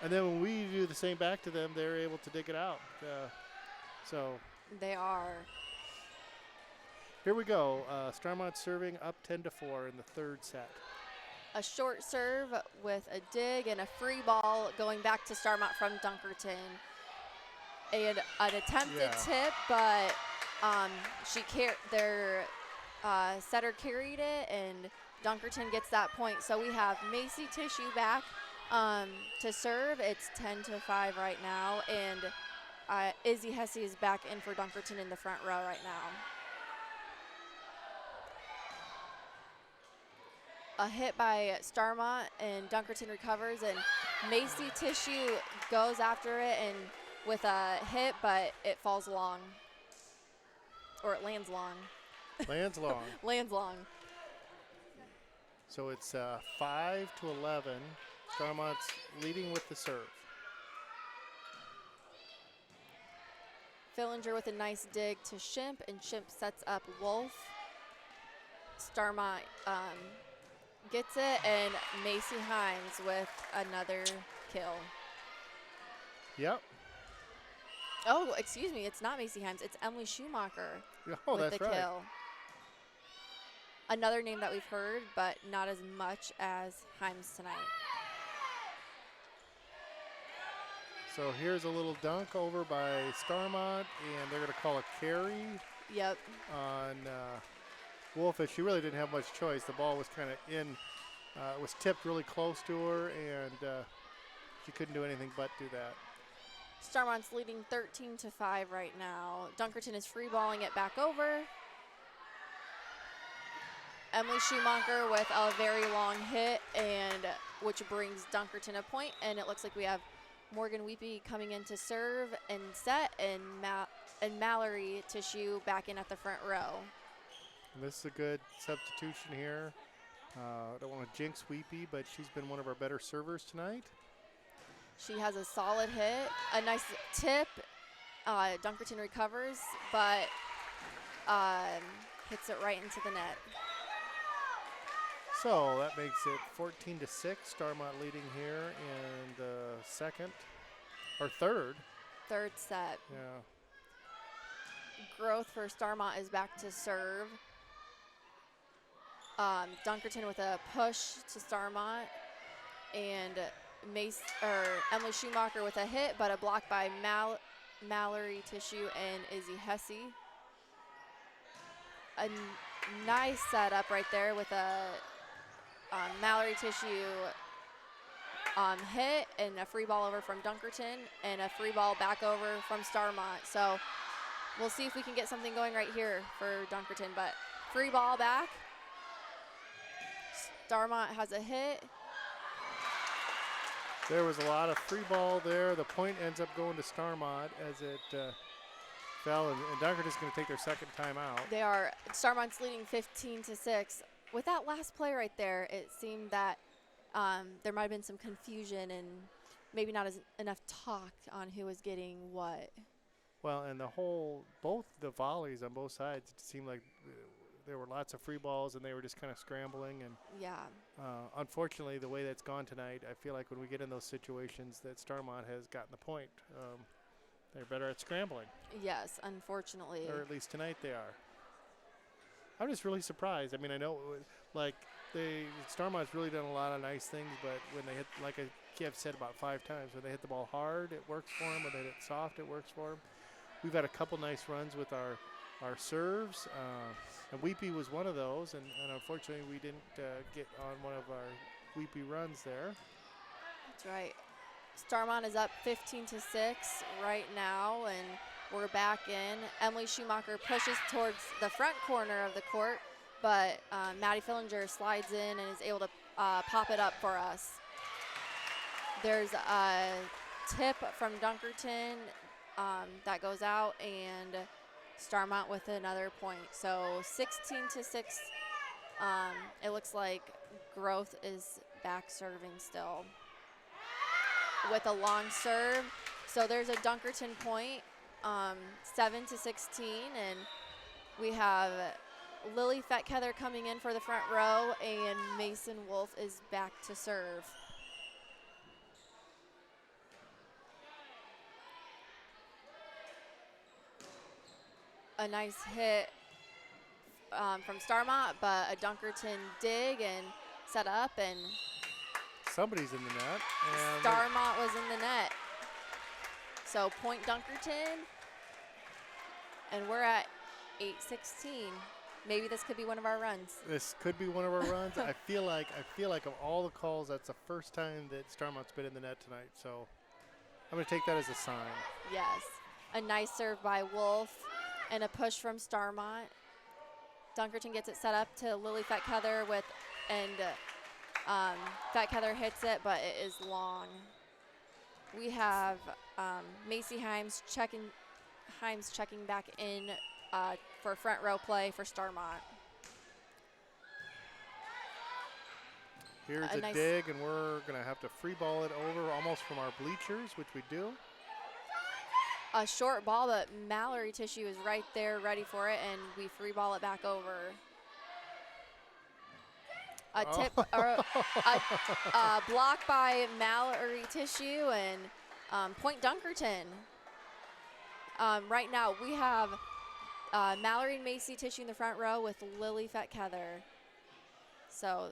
And then when we do the same back to them, they're able to dig it out. They are. Here we go. Starmont serving up 10-4 in the third set. A short serve with a dig and a free ball going back to Starmont from Dunkerton. And an attempted tip, but their setter carried it, and Dunkerton gets that point. So we have Macy Tissue back to serve. It's 10-5 right now, and Izzy Hesse is back in for Dunkerton in the front row right now. A hit by Starmont, and Dunkerton recovers, and Macy Tissue goes after it and with a hit, but it falls long. Or it lands long. Lands long. Lands long. So it's 5 to 11. Starmont's leading with the serve. Fillinger with a nice dig to Shimp, and Shimp sets up Wolf. Starmont gets it, and Macy Himes with another kill. Yep. Oh, excuse me, it's not Macy Himes, it's Emily Schumacher Oh, with that's the right. kill. Another name that we've heard, but not as much as Himes tonight. So here's a little dunk over by Starmont, and they're going to call a carry Yep. on Wolf. She really didn't have much choice. The ball was kind of in, it was tipped really close to her, and she couldn't do anything but do that. Starmont's leading 13-5 right now. Dunkerton is free balling it back over. Emily Schumacher with a very long hit, and which brings Dunkerton a point, and it looks like we have Morgan Weepy coming in to serve and set, and Mallory Tissue back in at the front row. And this is a good substitution here. I don't want to jinx Weepy, but she's been one of our better servers tonight. She has a solid hit, a nice tip. Dunkerton recovers, but hits it right into the net. So that makes it 14 to 6. Starmont leading here in the second or third. Third set. Yeah. Growth for Starmont is back to serve. Dunkerton with a push to Starmont, and Emily Schumacher with a hit, but a block by Mallory Tissue and Izzy Hesse. A nice setup right there with a Mallory Tissue hit and a free ball over from Dunkerton and a free ball back over from Starmont. So we'll see if we can get something going right here for Dunkerton, but free ball back. Starmont has a hit. There was a lot of free ball there. The point ends up going to Starmont as it fell, and Dunkerton's going to take their second timeout. They are. Starmont's leading 15-6. With that last play right there, it seemed that there might have been some confusion and maybe not enough talk on who was getting what. Well, and both the volleys on both sides, it seemed like there were lots of free balls, and they were just kind of scrambling. And Yeah. unfortunately, the way that's gone tonight, I feel like when we get in those situations that Starmont has gotten the point. They're better at scrambling. Yes, unfortunately. Or at least tonight they are. I'm just really surprised. I mean, I know, Starmont's really done a lot of nice things, but when they hit, like I've said about 5 times, when they hit the ball hard, it works for them. When they hit it soft, it works for them. We've had a couple nice runs with our serves, and Weepy was one of those, and unfortunately we didn't get on one of our Weepy runs there. That's right. Starmont is up 15-6 right now, and we're back in. Emily Schumacher pushes towards the front corner of the court, but Maddie Fillinger slides in and is able to pop it up for us. There's a tip from Dunkerton that goes out, and Starmont with another point. So 16-6. It looks like Growth is back serving still with a long serve. So there's a Dunkerton point, 7-16, and we have Lily Fetkether coming in for the front row, and Mason Wolf is back to serve. A nice hit from Starmont, but a Dunkerton dig and set up, and Somebody's in the net. And Starmont was in the net. So point Dunkerton, and we're at 8-16. Maybe this could be one of our runs. this could be one of our runs. I feel like of all the calls, that's the first time that Starmont's been in the net tonight. So I'm going to take that as a sign. Yes. A nice serve by Wolf and a push from Starmont. Dunkerton gets it set up to Lily Fetkether with, and Fat Heather hits it, but it is long. We have Macy Himes checking back in for front row play for Starmont. Here's a nice dig, and we're going to have to free ball it over almost from our bleachers, which we do. A short ball, but Mallory Tissue is right there ready for it, and we free ball it back over. A tip or a block by Mallory Tissue and point Dunkerton. Right now we have Mallory and Macy Tissue in the front row with Lily Fetkether. So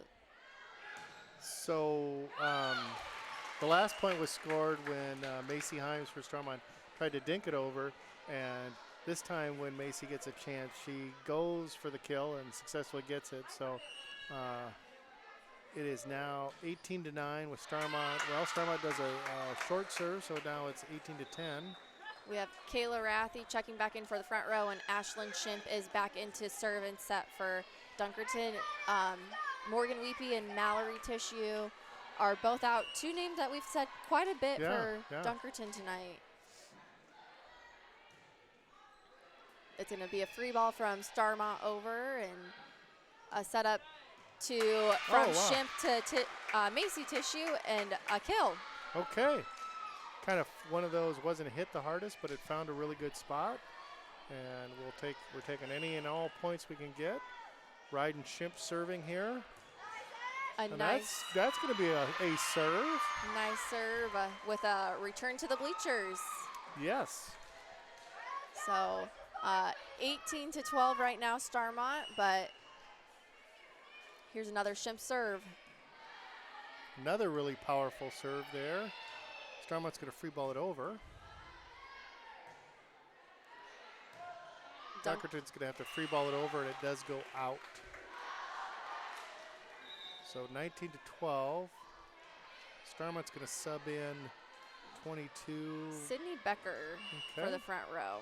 the last point was scored when Macy Himes for Starmont tried to dink it over, and this time when Macy gets a chance, she goes for the kill and successfully gets it. So it is now 18-9 with Starmont. Well, Starmont does a short serve, so now it's 18-10. We have Kayla Rathy checking back in for the front row, and Ashlyn Shimp is back into serve and set for Dunkerton. Morgan Weepy and Mallory Tissue are both out. Two names that we've said quite a bit for Dunkerton tonight. It's going to be a free ball from Starmont over, and a setup from Shimp to Macy Tissue, and a kill. Okay. Kind of one of those wasn't hit the hardest, but it found a really good spot. And we're taking any and all points we can get. Ryden Shimp serving here. That's going to be a serve. Nice serve with a return to the bleachers. Yes. So 18-12 right now, Starmont, but here's another Shimp serve. Another really powerful serve there. Starmont's going to free ball it over. Dunkerton's going to have to free ball it over, and it does go out. So 19-12. Starmont's going to sub in 22. Sydney Becker for the front row.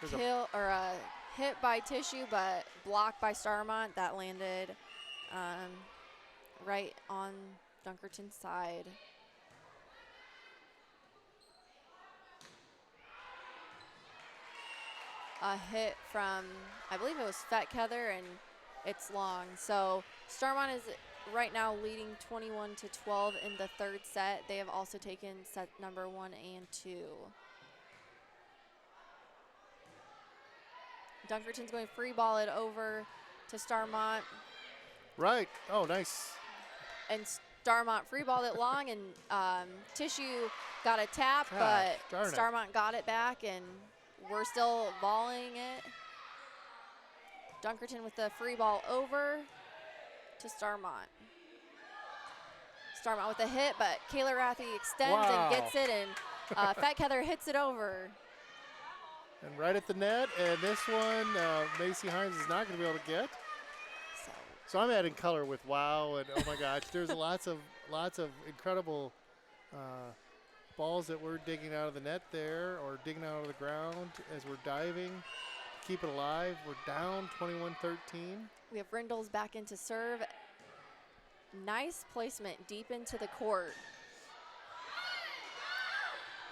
Kill or a hit by Tissue, but blocked by Starmont. That landed right on Dunkerton's side. A hit from, I believe it was Fetkether, and it's long. So Starmont is right now leading 21-12 in the third set. They have also taken set number 1 and 2. Dunkerton's going to free ball it over to Starmont. Right. Oh, nice. And Starmont free balled it long, and Tissue got a tap, but Starmont got it back, and we're still volleying it. Dunkerton with the free ball over to Starmont. Starmont with a hit, but Kayla Rathy extends and gets it, and Fetkether hits it over. And right at the net, and this one, Macy Himes is not going to be able to get. So I'm adding color with wow, and oh my gosh, there's lots of incredible balls that we're digging out of the net there, or digging out of the ground as we're diving. Keep it alive. We're down 21-13. We have Rindles back into serve. Nice placement deep into the court.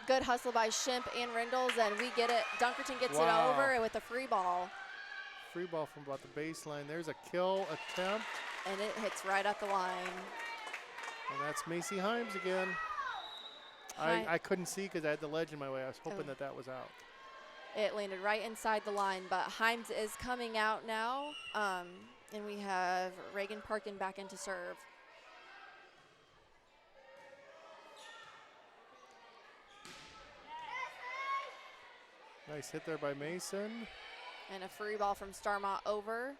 Good hustle by Shimp and Rindles, and we get it. Dunkerton gets it over with a free ball. Free ball from about the baseline. There's a kill attempt. And it hits right at the line. And that's Macy Himes again. I couldn't see because I had the ledge in my way. I was hoping that was out. It landed right inside the line, but Himes is coming out now. And we have Reagan Parkin back into serve. Nice hit there by Mason. And a free ball from Starmont over.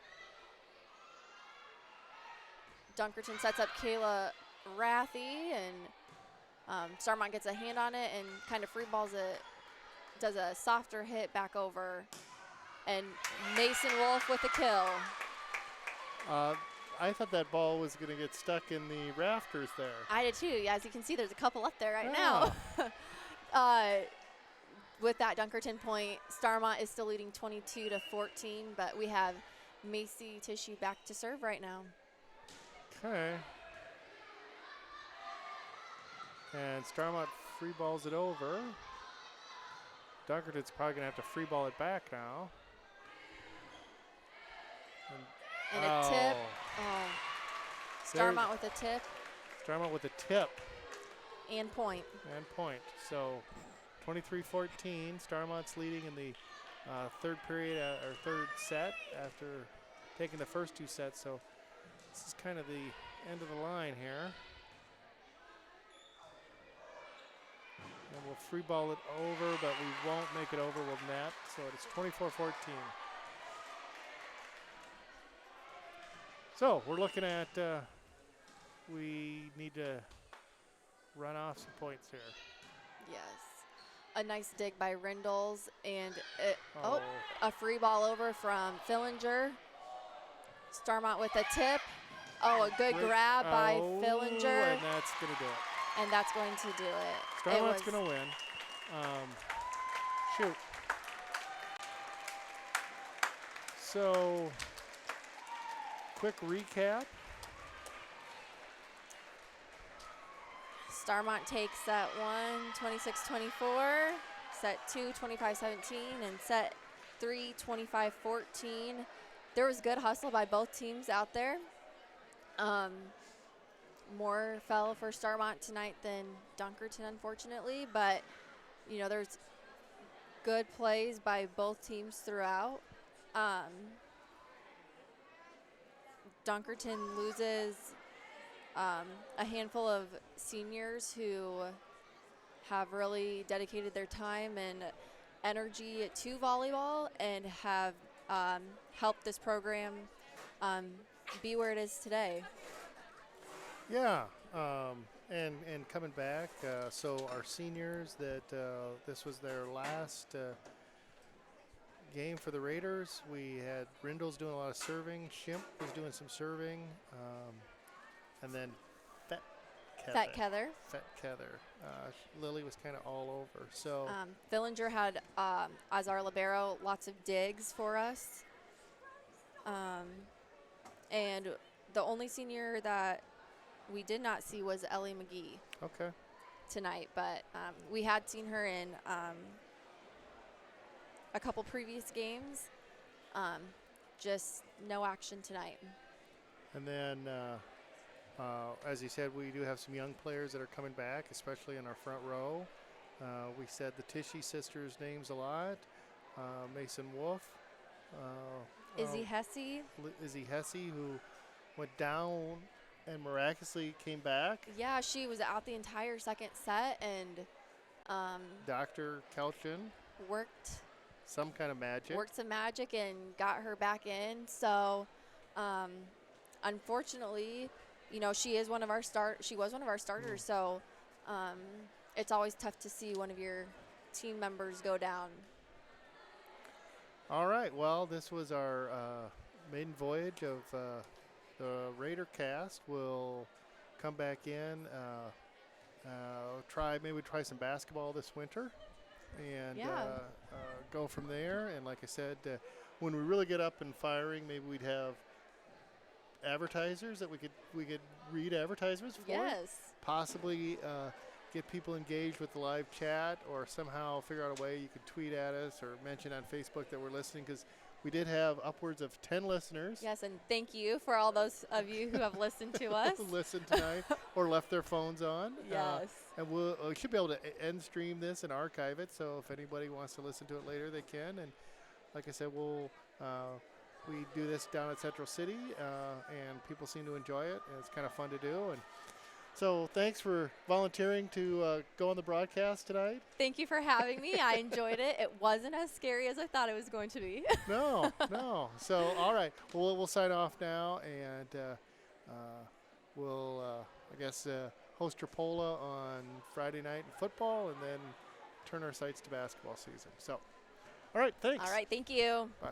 Dunkerton sets up Kayla Rathy, and Starmont gets a hand on it and kind of free balls it, does a softer hit back over. And Mason Wolf with the kill. I thought that ball was going to get stuck in the rafters there. I did too. Yeah, as you can see, there's a couple up there right now. with that Dunkerton point, Starmont is still leading 22-14, but we have Macy Tishy back to serve right now. Okay. And Starmont free balls it over. Dunkerton's probably going to have to free ball it back now. And a tip. Oh. Starmont with a tip. Starmont with a tip. And point. And point. So 23-14. Starmont's leading in the third period or third set after taking the first two sets. So this is kind of the end of the line here. And we'll free ball it over, but we won't make it over. We'll net. So it's 24-14. So we're looking at, we need to run off some points here. Yes. A nice dig by Rindles, and a free ball over from Fillinger. Starmont with a tip. Oh, a good grab by Fillinger. And that's going to do it. And that's going to do it. Starmont's going to win. Shoot. So, quick recap. Starmont takes set 1, 26-24, set 2, 25-17, and set 3, 25-14. There was good hustle by both teams out there. More fell for Starmont tonight than Dunkerton, unfortunately, but you know, there's good plays by both teams throughout. Dunkerton loses a handful of seniors who have really dedicated their time and energy to volleyball and have helped this program be where it is today. Yeah, and coming back, so our seniors that this was their last game for the Raiders. We had Rindles doing a lot of serving. Shimp was doing some serving. And then Fat Kether. Lily was kind of all over. So Fillinger had, as our libero, lots of digs for us. And the only senior that we did not see was Ellie McGee. Okay. Tonight, but we had seen her in a couple previous games. Just no action tonight. And then, as you said, we do have some young players that are coming back, especially in our front row. We said the Tishy sisters' names a lot. Mason Wolf. Izzy Hesse. Izzy Hesse, who went down and miraculously came back. Yeah, she was out the entire second set, and Dr. Kelchin worked some kind of magic. Worked some magic and got her back in. So, unfortunately, you know, she was one of our starters. So, it's always tough to see one of your team members go down. All right. Well, this was our maiden voyage of the Raider cast. We'll come back in, maybe try some basketball this winter, and go from there. And like I said, when we really get up and firing, maybe we'd have advertisers that we could read advertisements for. Yes. Possibly get people engaged with the live chat, or somehow figure out a way you could tweet at us or mention on Facebook that we're listening, because we did have upwards of 10 listeners. Yes, and thank you for all those of you who have listened to us. Listened tonight or left their phones on. Yes. And we should be able to end stream this and archive it, so if anybody wants to listen to it later, they can. And like I said, we do this down at Central City, and people seem to enjoy it, and it's kind of fun to do. And so thanks for volunteering to go on the broadcast tonight. Thank you for having me. I enjoyed it. It wasn't as scary as I thought it was going to be. No. So, all right. Well, we'll sign off now, and we'll, I guess, host Trapola on Friday night in football, and then turn our sights to basketball season. So, all right. Thanks. All right. Thank you. Bye.